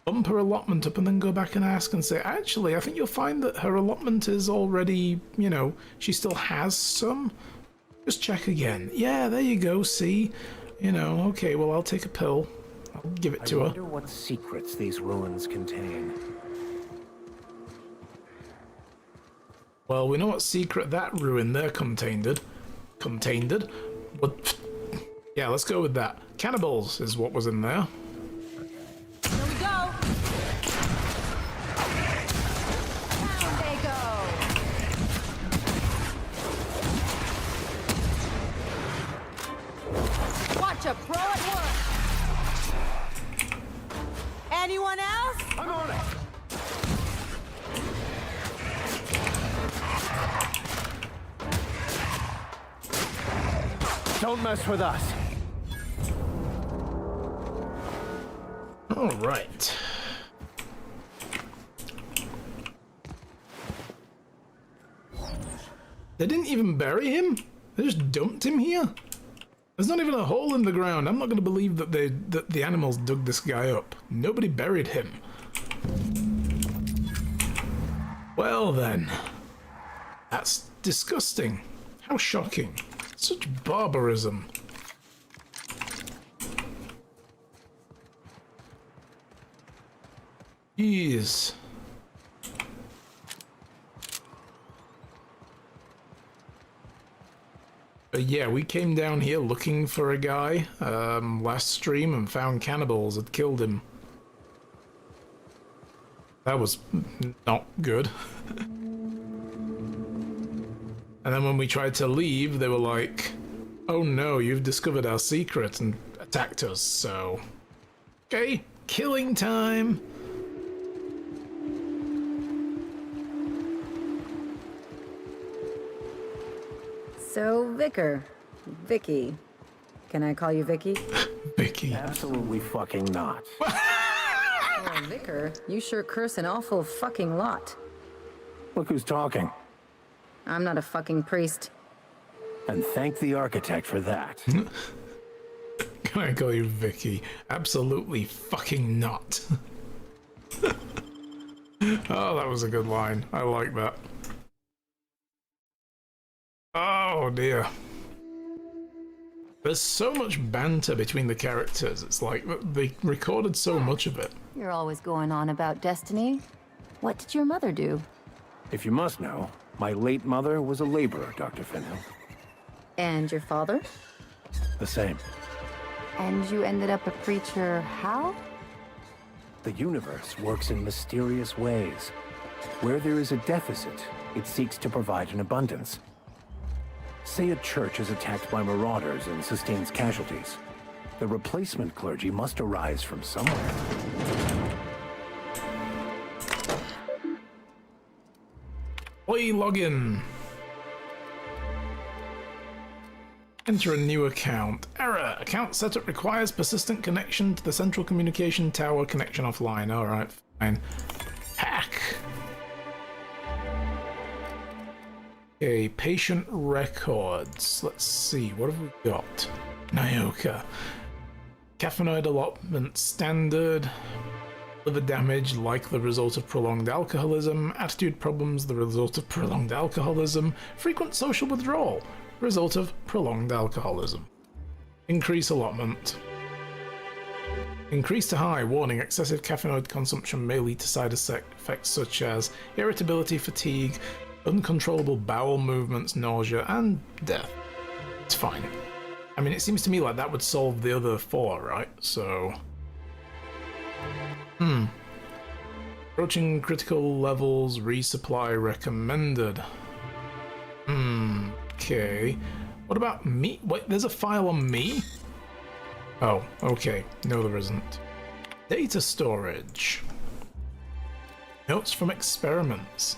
bump her allotment up, and then go back and ask and say, actually, I think you'll find that her allotment is already, you know, she still has some. Just check again. Yeah, there you go, see? You know, okay, well, I'll take a pill. I'll give it to I her. wonder what secrets these ruins contain. Well, we know what secret that ruin there contained. But yeah, let's go with that. Cannibals is what was in there. Here we go! Down they go! Watch a pro at work! Anyone else? I'm on it! Don't mess with us. All right. They didn't even bury him. They just dumped him here. There's not even a hole in the ground. I'm not going to believe that the animals dug this guy up. Nobody buried him. Well then, that's disgusting. How shocking. Such barbarism. Jeez. But yeah, we came down here looking for a guy last stream and found cannibals had killed him. That was not good. And then when we tried to leave, they were like, oh no, you've discovered our secret, and attacked us, so... Okay, killing time! So, Vicky. Can I call you Vicky? Vicky. Absolutely fucking not. Oh, Vicar, you sure curse an awful fucking lot. Look who's talking. I'm not a fucking priest. And thank the architect for that. Can I call you Vicky? Absolutely fucking not. Oh, that was a good line. I like that. Oh dear. There's so much banter between the characters. It's like they recorded so much of it. You're always going on about destiny. What did your mother do? If you must know, my late mother was a laborer, Dr. Finhill. And your father? The same. And you ended up a preacher how? The universe works in mysterious ways. Where there is a deficit, it seeks to provide an abundance. Say a church is attacked by marauders and sustains casualties. The replacement clergy must arise from somewhere. Play login. Enter a new account. Error. Account setup requires persistent connection to the central communication tower. Connection offline. Alright, fine. Hack. Okay, patient records. Let's see, what have we got? Nyoka. Caffeinoid allotment standard. Liver damage, like the result of prolonged alcoholism. Attitude problems, the result of prolonged alcoholism. Frequent social withdrawal, result of prolonged alcoholism. Increase allotment. Increase to high, warning, excessive caffeinoid consumption may lead to side effects such as irritability, fatigue, uncontrollable bowel movements, nausea, and death. It's fine. I mean, it seems to me like that would solve the other four, right? So... Approaching critical levels, resupply recommended. Okay. What about me? Wait, there's a file on me? Oh, okay. No, there isn't. Data storage. Notes from experiments.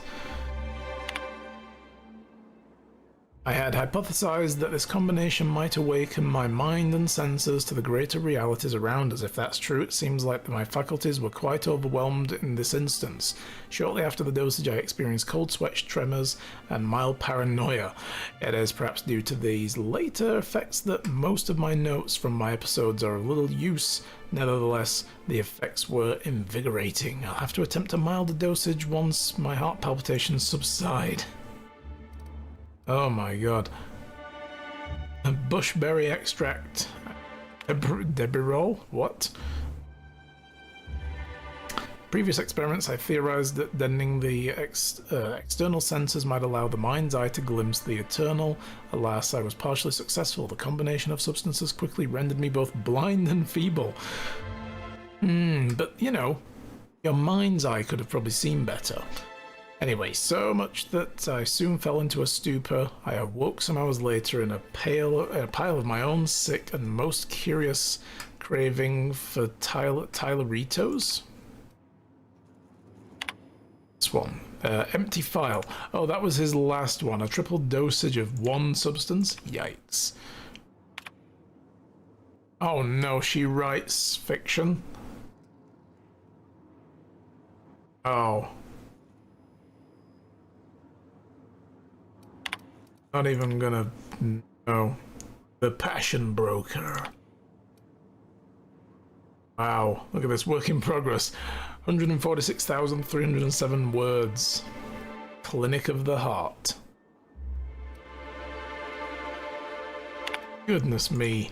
I had hypothesized that this combination might awaken my mind and senses to the greater realities around us. If that's true, it seems like my faculties were quite overwhelmed in this instance. Shortly after the dosage, I experienced cold sweats, tremors, and mild paranoia. It is perhaps due to these later effects that most of my notes from my episodes are of little use. Nevertheless, the effects were invigorating. I'll have to attempt a milder dosage once my heart palpitations subside. Oh my god. A bushberry extract. Debirol? What? Previous experiments, I theorized that deadening the external senses might allow the mind's eye to glimpse the eternal. Alas, I was partially successful. The combination of substances quickly rendered me both blind and feeble. But, you know, your mind's eye could have probably seen better. Anyway, so much that I soon fell into a stupor. I awoke some hours later in a pile of my own sick and most curious craving for Tyleritos. This one. Empty file. Oh, that was his last one. A triple dosage of one substance? Yikes. Oh no, she writes fiction? Oh. Not even gonna know. The Passion Broker. Wow, look at this, work in progress. 146,307 words. Clinic of the Heart. Goodness me.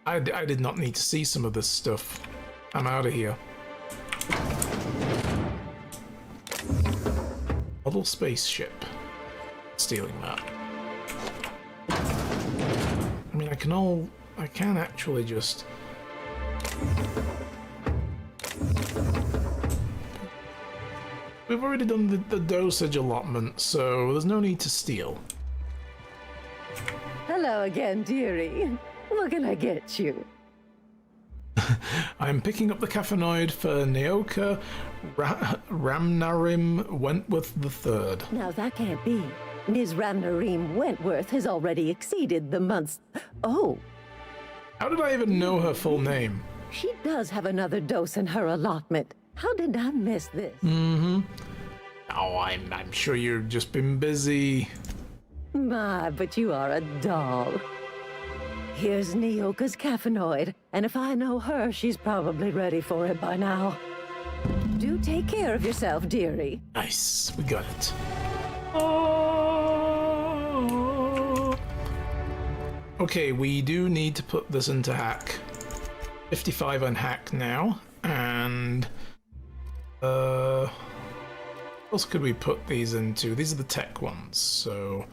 I did not need to see some of this stuff. I'm out of here. Model spaceship. Stealing that. I mean, I can actually just... We've already done the dosage allotment, so there's no need to steal. Hello again, dearie. What can I get you? I'm picking up the caffeinoid for Nyoka Ramnarim Wentworth III. Now that can't be. Ms. Ramnarim Wentworth has already exceeded the month's... Oh. How did I even know her full name? She does have another dose in her allotment. How did I miss this? Oh, I'm sure you've just been busy. My, but you are a doll. Here's Nyoka's caffeinoid, and if I know her, she's probably ready for it by now. Do take care of yourself, dearie. Nice, we got it. Oh. Okay, we do need to put this into hack. 55 on hack now, and what else could we put these into? These are the tech ones, so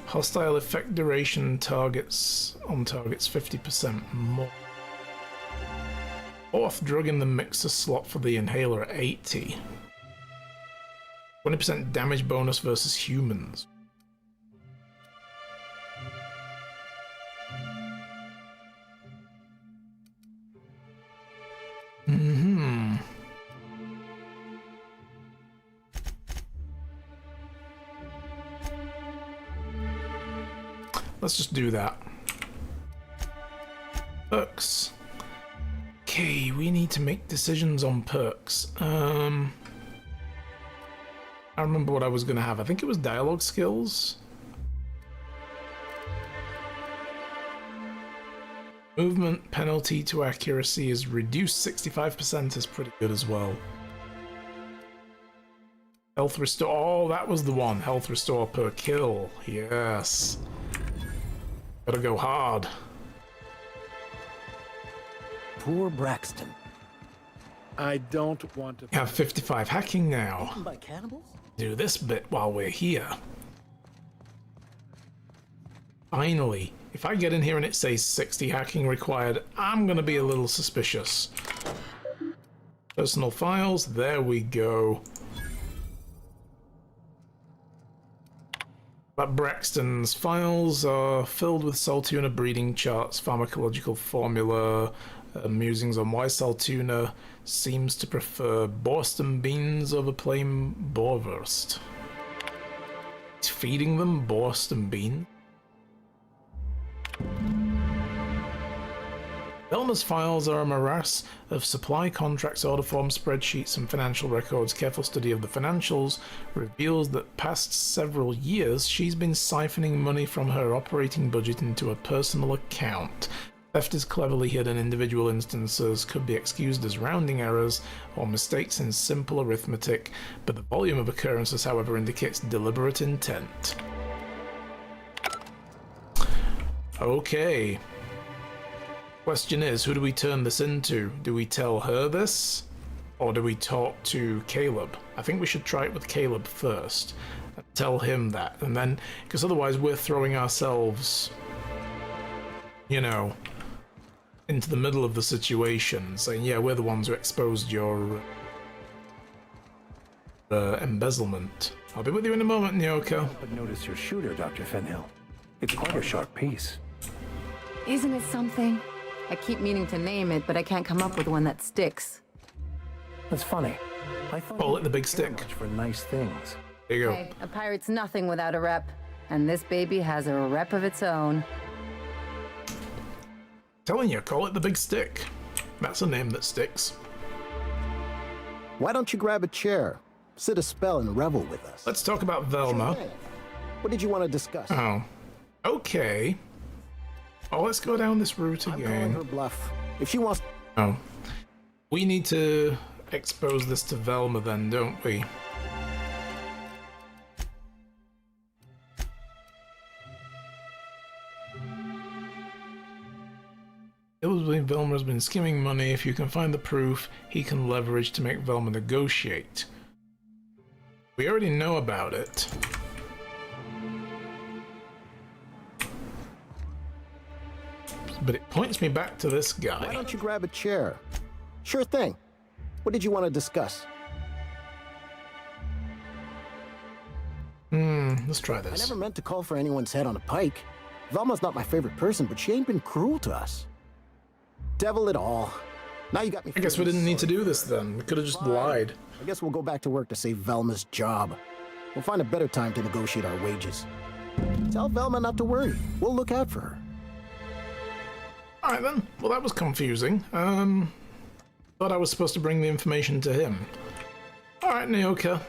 hostile effect duration targets on targets 50% more. Fourth drug in the mixer slot for the inhaler at 80. 20% damage bonus versus humans. Let's just do that. Perks. Okay, we need to make decisions on perks. I remember what I was going to have. I think it was dialogue skills. Movement penalty to accuracy is reduced 65%, is pretty good as well. Health restore. Oh, that was the one. Health restore per kill. Yes. Gotta go hard. Poor Braxton. I don't want to... Have 55 hacking now. Eaten by cannibals? Do this bit while we're here. Finally. If I get in here and it says 60 hacking required, I'm gonna be a little suspicious. Personal files, there we go. But Braxton's files are filled with Saltuna breeding charts, pharmacological formula, musings on why Saltuna seems to prefer Boston beans over plain Boerwurst. He's feeding them Boston beans? Velma's files are a morass of supply contracts, order forms, spreadsheets, and financial records. Careful study of the financials reveals that past several years she's been siphoning money from her operating budget into a personal account. Theft is cleverly hidden. Individual instances could be excused as rounding errors or mistakes in simple arithmetic, but the volume of occurrences, however, indicates deliberate intent. Okay. Question is, who do we turn this into? Do we tell her this? Or do we talk to Caleb? I think we should try it with Caleb first. And tell him that. And then, because otherwise we're throwing ourselves, you know, into the middle of the situation, saying, yeah, we're the ones who exposed your embezzlement. I'll be with you in a moment, Nyoka. But notice your shooter, Dr. Fenhill. It's quite a sharp piece. Isn't it something? I keep meaning to name it, but I can't come up with one that sticks. That's funny. I thought Call it the big stick. much for nice things. There you go. Hey, a pirate's nothing without a rep. And this baby has a rep of its own. Telling you, call it the big stick. That's a name that sticks. Why don't you grab a chair, sit a spell, and revel with us? Let's talk about Velma. Sure thing. What did you want to discuss? Oh. Okay. Oh, let's go down this route I'm calling again. her bluff. If she wants... Oh. We need to expose this to Velma then, don't we? Velma has been skimming money. If you can find the proof, he can leverage to make Velma negotiate. We already know about it. But it points me back to this guy. Why don't you grab a chair? Sure thing. What did you want to discuss? Let's try I this. never meant to call for anyone's head on a pike. Velma's not my favorite person, but she ain't been cruel to us. Devil it all. Now you got me. I guess we didn't need to do this then. We could have just lied. I guess we'll go back to work to save Velma's job. We'll find a better time to negotiate our wages. Tell Velma not to worry. We'll look out for her. Alright then. Well, that was confusing. Thought I was supposed to bring the information to him. Alright, Nyoka.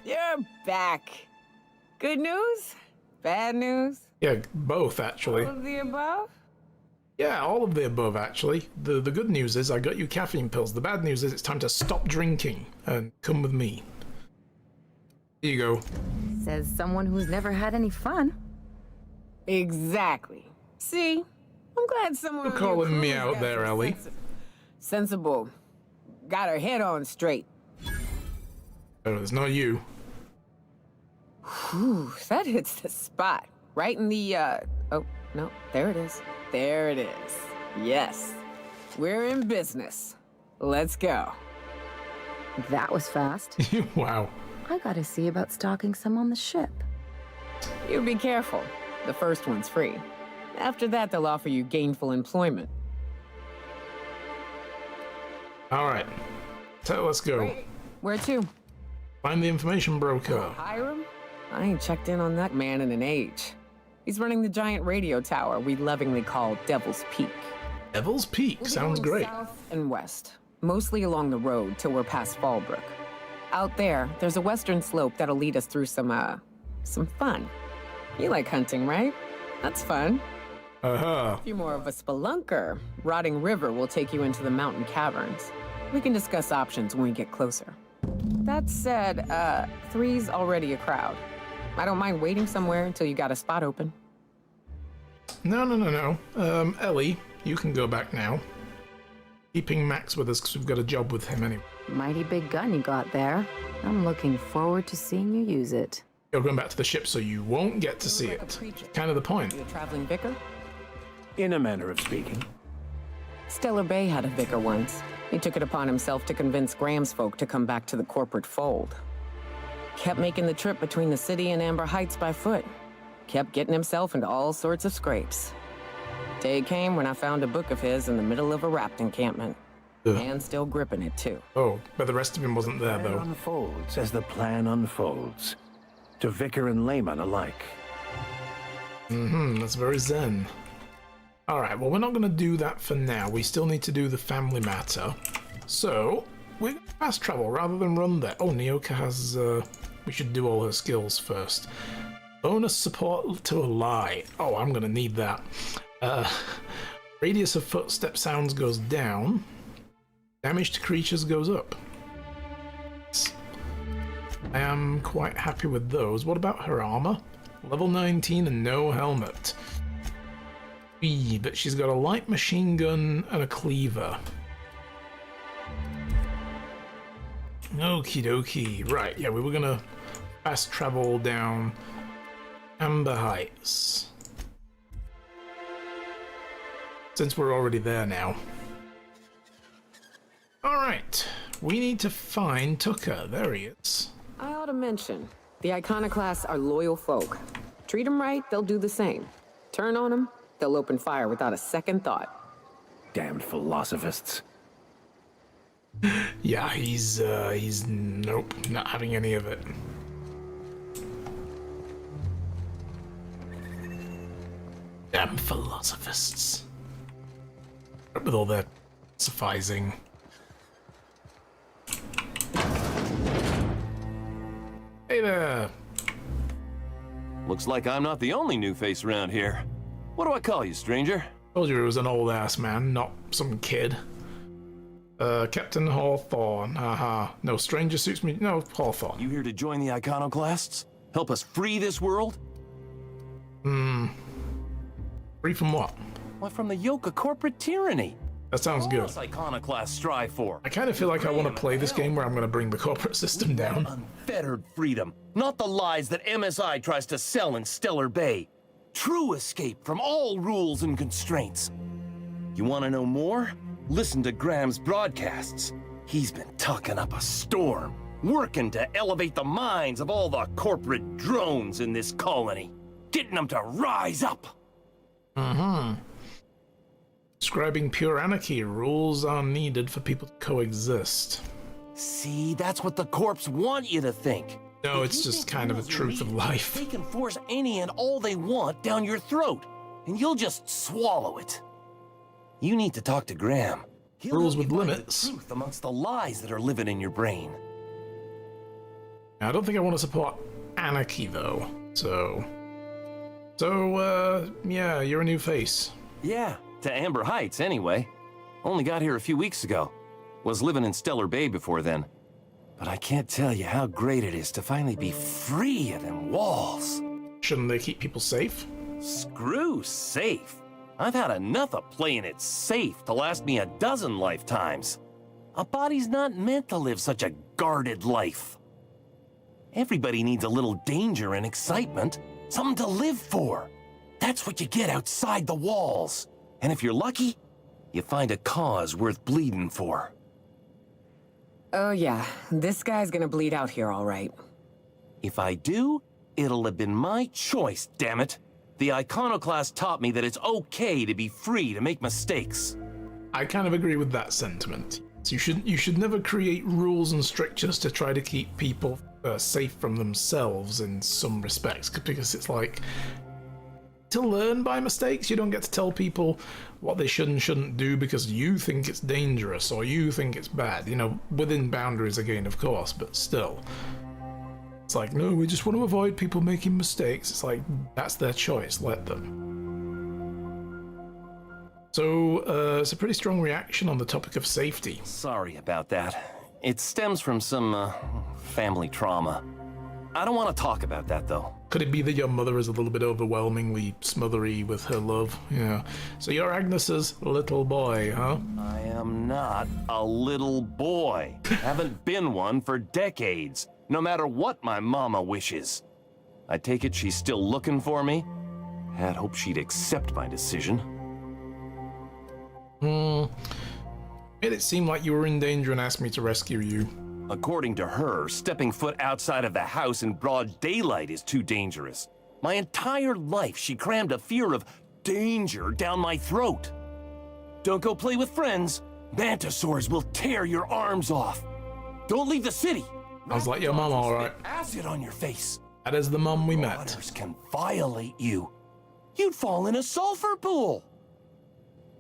You're back. Good news? Bad news? Yeah, both, actually. All of the above? Yeah, all of the above, actually. The good news is I got you caffeine pills. The bad news is it's time to stop drinking and come with me. Here you go. Says someone who's never had any fun. Exactly. See? I'm glad someone. You're on your calling me crew's out got there, some Ellie. Sensible. Got her head on straight. Oh, it's not you. Whew, that hits the spot. Right in the, oh, no, there it is. There it is. Yes. We're in business. Let's go. That was fast. Wow. I gotta see about stocking some on the ship. You be careful. The first one's free. After that, they'll offer you gainful employment. All right. So let's go. Wait, where to? Find the information broker. Hiram? I ain't checked in on that man in an age. He's running the giant radio tower we lovingly call Devil's Peak. Devil's Peak We'll be sounds going great. South and west, mostly along the road till we're past Fallbrook. Out there, there's a western slope that'll lead us through some fun. You like hunting, right? That's fun. Uh-huh. If you're more of a spelunker, Rotting River will take you into the mountain caverns. We can discuss options when we get closer. That said, 3's already a crowd. I don't mind waiting somewhere until you got a spot open. No. Ellie, you can go back now. Keeping Max with us because we've got a job with him anyway. Mighty big gun you got there. I'm looking forward to seeing you use it. You're going back to the ship so you won't get to see it. Kind of the point. You a traveling vicar? In a manner of speaking. Stellar Bay had a vicar once. He took it upon himself to convince Graham's folk to come back to the corporate fold. Kept making the trip between the city and Amber Heights by foot. Kept getting himself into all sorts of scrapes. Day came when I found a book of his in the middle of a raft encampment. Ugh. And still gripping it, too. Oh, but the rest of him wasn't there, Plan though. unfolds as the plan unfolds. To vicar and layman alike. That's very zen. Alright, well, we're not going to do that for now. We still need to do the family matter. So, we're going to fast travel rather than run there. Oh, Nyoka has, we should do all her skills first. Bonus support to a lie. Oh, I'm going to need that. Radius of footstep sounds goes down. Damage to creatures goes up. I am quite happy with those. What about her armor? Level 19 and no helmet. But she's got a light machine gun and a cleaver. Okie dokie. Right, yeah, we were gonna fast travel down Amber Heights. Since we're already there now. Alright, we need to find Tucker. There he is. I ought to mention, the Iconoclasts are loyal folk. Treat them right, they'll do the same. Turn on them, they'll open fire without a second thought. Damned philosophists. Yeah, he's nope, not having any of it. Damn philosophists. With all their philosophizing. Hey there. Looks like I'm not the only new face around here. What do I call you, stranger? Told you it was an old ass man, not some kid. Captain Hawthorne. Haha. No, stranger suits me. No, Hawthorne. You here to join the Iconoclasts? Help us free this world? Free from what? Why, from the yoke of corporate tyranny. That sounds good. What Iconoclasts strive for? I kind of feel like I want to play this game where I'm going to bring the corporate system down. Unfettered freedom, not the lies that MSI tries to sell in Stellar Bay. True escape from all rules and constraints. You want to know more? Listen to Graham's broadcasts. He's been talking up a storm, working to elevate the minds of all the corporate drones in this colony, getting them to rise up. Describing pure anarchy, rules are needed for people to coexist. See, that's what the corps want you to think. No, If it's you just think kind of a rules are truth of needed, life. They can force any and all they want down your throat, and you'll just swallow it. You need to talk to Graham. He'll Rules help with you find limits. the truth amongst the lies that are living in your brain. I don't think I want to support anarchy, though. So, yeah, you're a new face. Yeah, to Amber Heights, anyway. Only got here a few weeks ago. Was living in Stellar Bay before then. But I can't tell you how great it is to finally be free of them walls. Shouldn't they keep people safe? Screw safe. I've had enough of playing it safe to last me a dozen lifetimes. A body's not meant to live such a guarded life. Everybody needs a little danger and excitement, something to live for. That's what you get outside the walls. And if you're lucky, you find a cause worth bleeding for. Oh yeah, this guy's gonna bleed out here all right. If I do, it'll have been my choice, damn it. The iconoclast taught me that it's okay to be free to make mistakes. I kind of agree with that sentiment. So you should never create rules and strictures to try to keep people safe from themselves in some respects, because it's like, to learn by mistakes. You don't get to tell people what they should and shouldn't do because you think it's dangerous or you think it's bad, you know, within boundaries again, of course, but still. It's like, no, we just want to avoid people making mistakes. It's like, that's their choice, let them. So, it's a pretty strong reaction on the topic of safety. Sorry about that. It stems from some, family trauma. I don't want to talk about that, though. Could it be that your mother is a little bit overwhelmingly smothery with her love? Yeah. So you're Agnes's little boy, huh? I am not a little boy. Haven't been one for decades, no matter what my mama wishes. I take it she's still looking for me? Had hoped she'd accept my decision. Made it seem like you were in danger and asked me to rescue you. According to her, stepping foot outside of the house in broad daylight is too dangerous. My entire life, she crammed a fear of danger down my throat. Don't go play with friends. Mantisaurs will tear your arms off. Don't leave the city. I was like your mom, all right. Acid on your face. That is the mom we met. Others can violate you. You'd fall in a sulfur pool.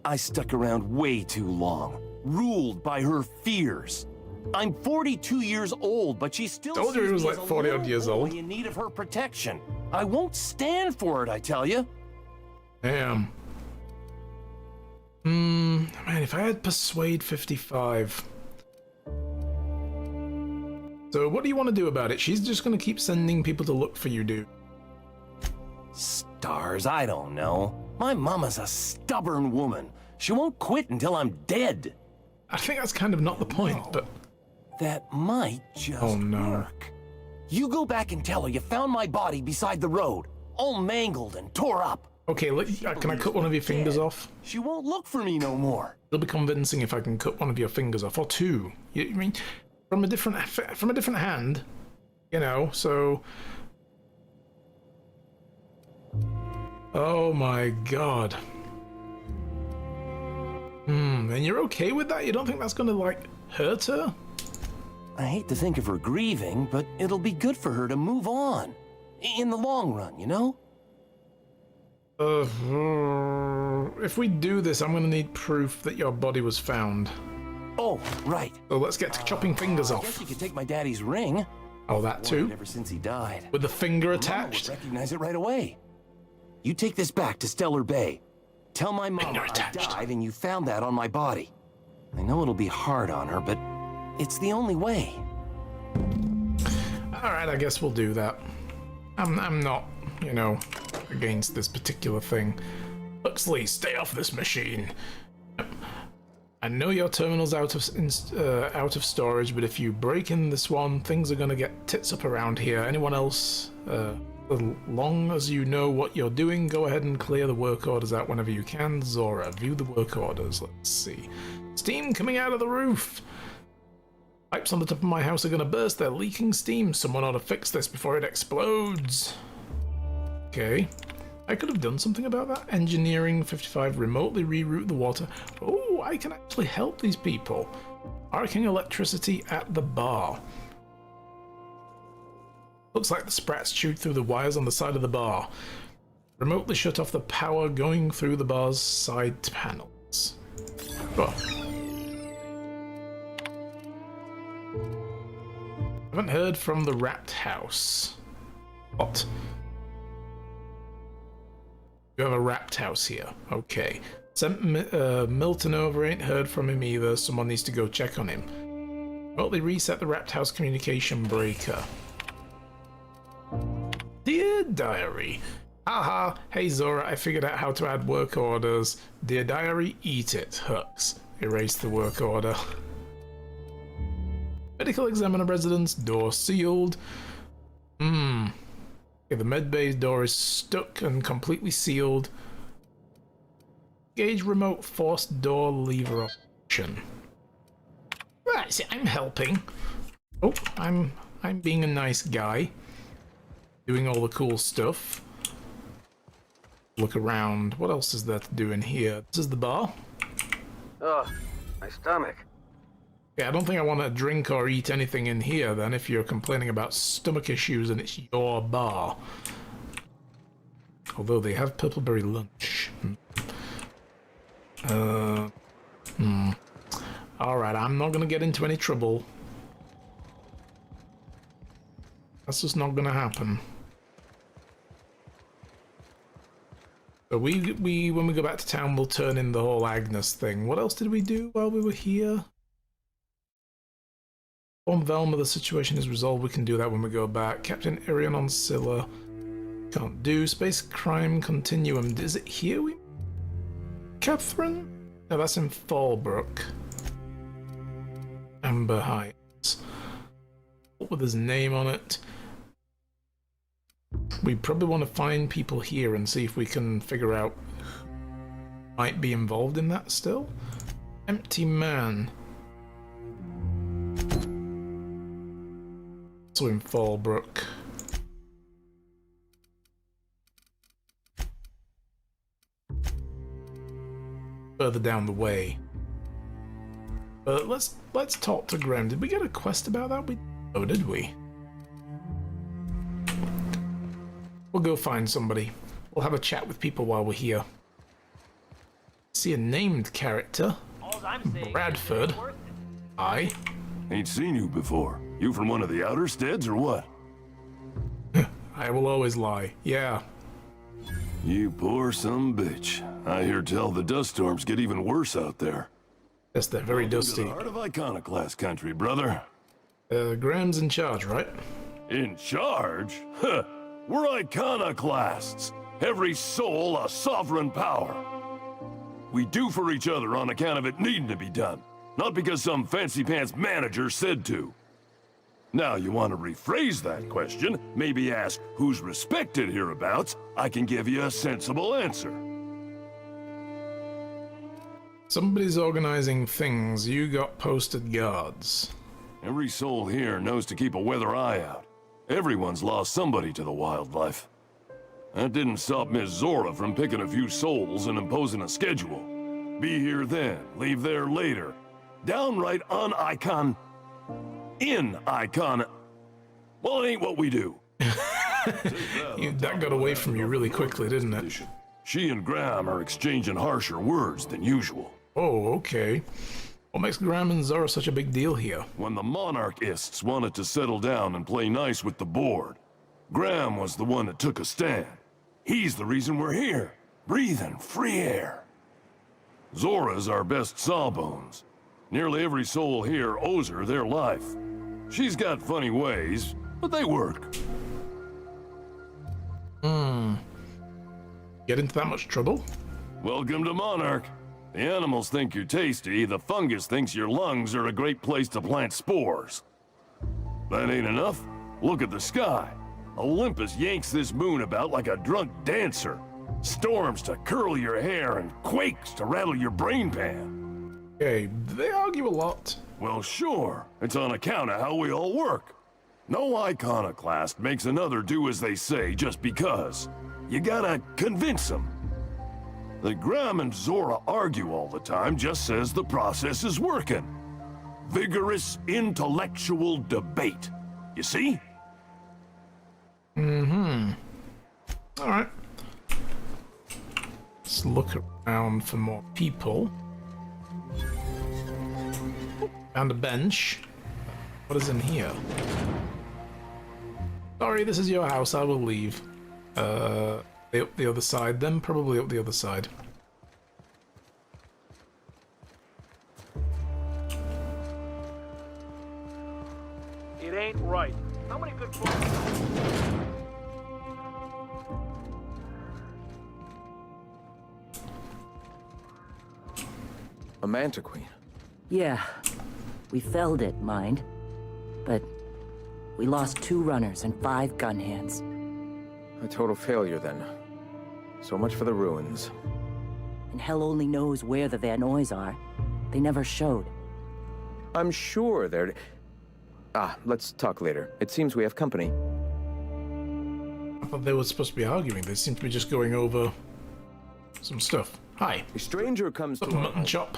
I stuck around way too long, ruled by her fears. I'm 42 years old, but she still told you he was like 40 odd years old. In need of her protection. I won't stand for it, I tell you. Damn. Man, if I had Persuade 55. So what do you want to do about it? She's just going to keep sending people to look for you, dude. Stars, I don't know. My mama's a stubborn woman. She won't quit until I'm dead. I think that's kind of not the point, but... That might just no. work. You go back and tell her you found my body beside the road, all mangled and tore up. Okay, can I cut one of your fingers off? She won't look for me no more. It'll be convincing if I can cut one of your fingers off, or two. You mean from a different hand, you know? So. Oh my god. And you're okay with that? You don't think that's gonna like hurt her? I hate to think of her grieving, but it'll be good for her to move on. In the long run, you know? If we do this, I'm gonna need proof that your body was found. Oh, right. So let's get to chopping fingers off. I guess you could take my daddy's ring. Oh, that too? Ever since he died. With the finger attached? Mama would recognize it right away. You take this back to Stellar Bay. Tell my mom I died and you found that on my body. I know it'll be hard on her, but it's the only way. Alright, I guess we'll do that. I'm not, you know, against this particular thing. Huxley, stay off this machine. I know your terminal's out of storage, but if you break in this one, things are gonna get tits up around here. Anyone else? As long as you know what you're doing, go ahead and clear the work orders out whenever you can. Zora, view the work orders. Let's see. Steam coming out of the roof. Pipes on the top of my house are gonna burst. They're leaking steam. Someone ought to fix this before it explodes. Okay. I could have done something about that. Engineering 55, remotely reroute the water. Oh, I can actually help these people. Arcing electricity at the bar. Looks like the sprats chewed through the wires on the side of the bar. Remotely shut off the power going through the bar's side panels. Oh. Have Haven't heard from the Rat House. What? You have a Rat House here. Okay. Sent Milton over, ain't heard from him either. Someone needs to go check on him. Remotely reset the Rat House communication breaker. Dear Diary. Haha, hey Zora, I figured out how to add work orders. Dear Diary, eat it. Hux. Erase the work order. Medical examiner residence, door sealed. Okay, the medbay door is stuck and completely sealed. Engage remote forced door lever option. Right, see, I'm helping. Oh, I'm being a nice guy. Doing all the cool stuff. Look around. What else is there to do in here? This is the bar. Ugh, my stomach. Yeah, I don't think I want to drink or eat anything in here then if you're complaining about stomach issues and it's your bar. Although they have purpleberry lunch. Alright, I'm not gonna get into any trouble. That's just not gonna happen. So when we go back to town, we'll turn in the whole Agnes thing. What else did we do while we were here? On Velma, the situation is resolved. We can do that when we go back. Captain Irion on Scylla. Can't do. Space Crime Continuum. Is it here we... Catherine? No, that's in Fallbrook. Amber Heights. What with his name on it? We probably want to find people here and see if we can figure out who might be involved in that still. Empty Man. Also in Fallbrook. Further down the way. But let's talk to Graham. Did we get a quest about that? Oh, did we? We'll go find somebody. We'll have a chat with people while we're here. See a named character. Bradford. Hi. Ain't seen you before. You from one of the outer steads or what? I will always lie. Yeah. You poor some bitch. I hear tell the dust storms get even worse out there. Yes, they're very dusty. To the heart of Iconoclast country, brother. Graham's in charge, right? In charge? Huh. We're iconoclasts. Every soul a sovereign power. We do for each other on account of it needing to be done, not because some fancy-pants manager said to. Now, you want to rephrase that question, maybe ask who's respected hereabouts, I can give you a sensible answer. Somebody's organizing things. You got posted guards. Every soul here knows to keep a weather eye out. Everyone's lost somebody to the wildlife. That didn't stop Miss Zora from picking a few souls and imposing a schedule. Be here then, leave there later. Downright un-icon... in-icon... Well, it ain't what we do. That got away from you really quickly, didn't it? She and Graham are exchanging harsher words than usual. Oh, okay. What makes Graham and Zora such a big deal here? When the monarchists wanted to settle down and play nice with the board, Graham was the one that took a stand. He's the reason we're here, breathing free air. Zora's our best sawbones. Nearly every soul here owes her their life. She's got funny ways, but they work. Get into that much trouble? Welcome to Monarch. The animals think you're tasty, the fungus thinks your lungs are a great place to plant spores. That ain't enough? Look at the sky. Olympus yanks this moon about like a drunk dancer. Storms to curl your hair and quakes to rattle your brain pan. Okay, they argue a lot. Well, sure. It's on account of how we all work. No iconoclast makes another do as they say just because. You gotta convince them. That Graham and Zora argue all the time just says the process is working. Vigorous intellectual debate. You see? Alright. Let's look around for more people. Found a bench. What is in here? Sorry, this is your house. I will leave. Up the other side then? Probably up the other side. It ain't right. How many good books? A Mantiqueen. Yeah. We felled it, mind. But we lost 2 runners and 5 gun hands. A total failure, then. So much for the ruins. And hell only knows where the Van Noys are. They never showed. I'm sure they're... let's talk later. It seems we have company. I thought they were supposed to be arguing. They seem to be just going over some stuff. Hi. A stranger comes to Mutton chop.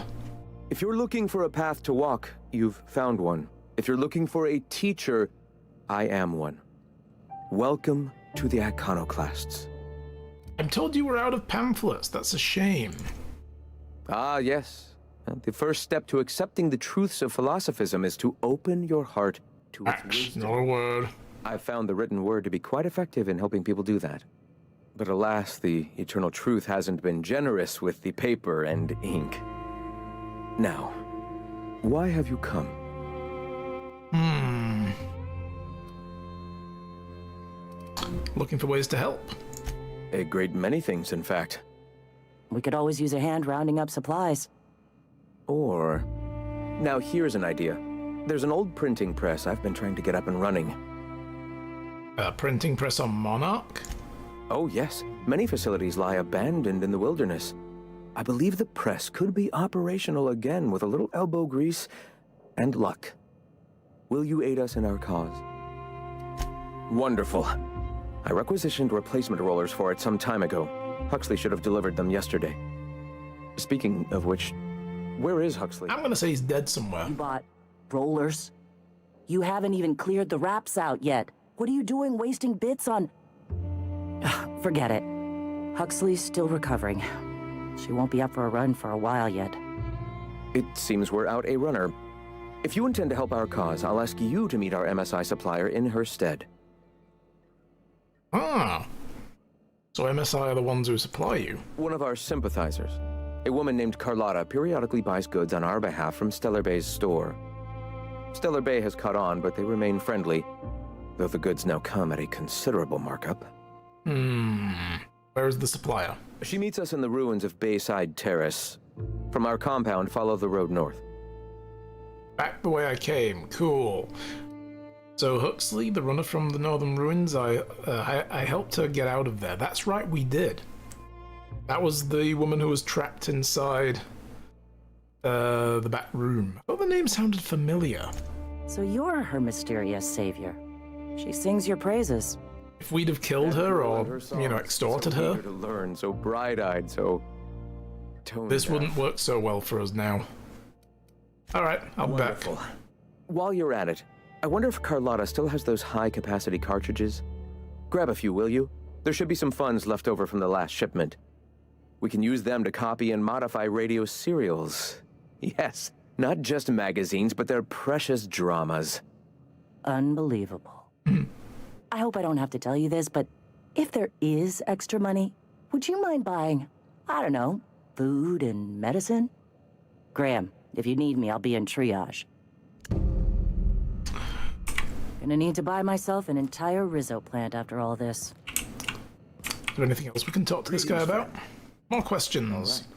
If you're looking for a path to walk, you've found one. If you're looking for a teacher, I am one. Welcome to the Iconoclasts. I'm told you were out of pamphlets. That's a shame. Ah, yes. The first step to accepting the truths of philosophism is to open your heart to its wisdom. Not a word. I've found the written word to be quite effective in helping people do that. But alas, the eternal truth hasn't been generous with the paper and ink. Now, why have you come? Looking for ways to help. A great many things, in fact. We could always use a hand rounding up supplies. Or... Now here's an idea. There's an old printing press I've been trying to get up and running. A printing press on Monarch? Oh, yes. Many facilities lie abandoned in the wilderness. I believe the press could be operational again with a little elbow grease and luck. Will you aid us in our cause? Wonderful. I requisitioned replacement rollers for it some time ago. Huxley should have delivered them yesterday. Speaking of which, where is Huxley? I'm gonna say he's dead somewhere. You bought rollers? You haven't even cleared the wraps out yet. What are you doing wasting bits on... Forget it. Huxley's still recovering. She won't be up for a run for a while yet. It seems we're out a runner. If you intend to help our cause, I'll ask you to meet our MSI supplier in her stead. Ah. So MSI are the ones who supply you? One of our sympathizers. A woman named Carlotta periodically buys goods on our behalf from Stellar Bay's store. Stellar Bay has caught on, but they remain friendly, though the goods now come at a considerable markup. Where is the supplier? She meets us in the ruins of Bayside Terrace. From our compound, follow the road north. Back the way I came. Cool. So Huxley, the runner from the northern ruins, I helped her get out of there. That's right, we did. That was the woman who was trapped inside the back room. Oh, the name sounded familiar. So you're her mysterious savior. She sings your praises. If we'd have killed her or, extorted her, to learn, so bright-eyed, so this wouldn't work so well for us now. All right, I'll be back. While you're at it, I wonder if Carlotta still has those high-capacity cartridges? Grab a few, will you? There should be some funds left over from the last shipment. We can use them to copy and modify radio serials. Yes, not just magazines, but their precious dramas. Unbelievable. I hope I don't have to tell you this, but if there is extra money, would you mind buying, I don't know, food and medicine? Graham, if you need me, I'll be in triage. Gonna need to buy myself an entire Rizzo plant after all this. Is there anything else we can talk to this guy about? More questions.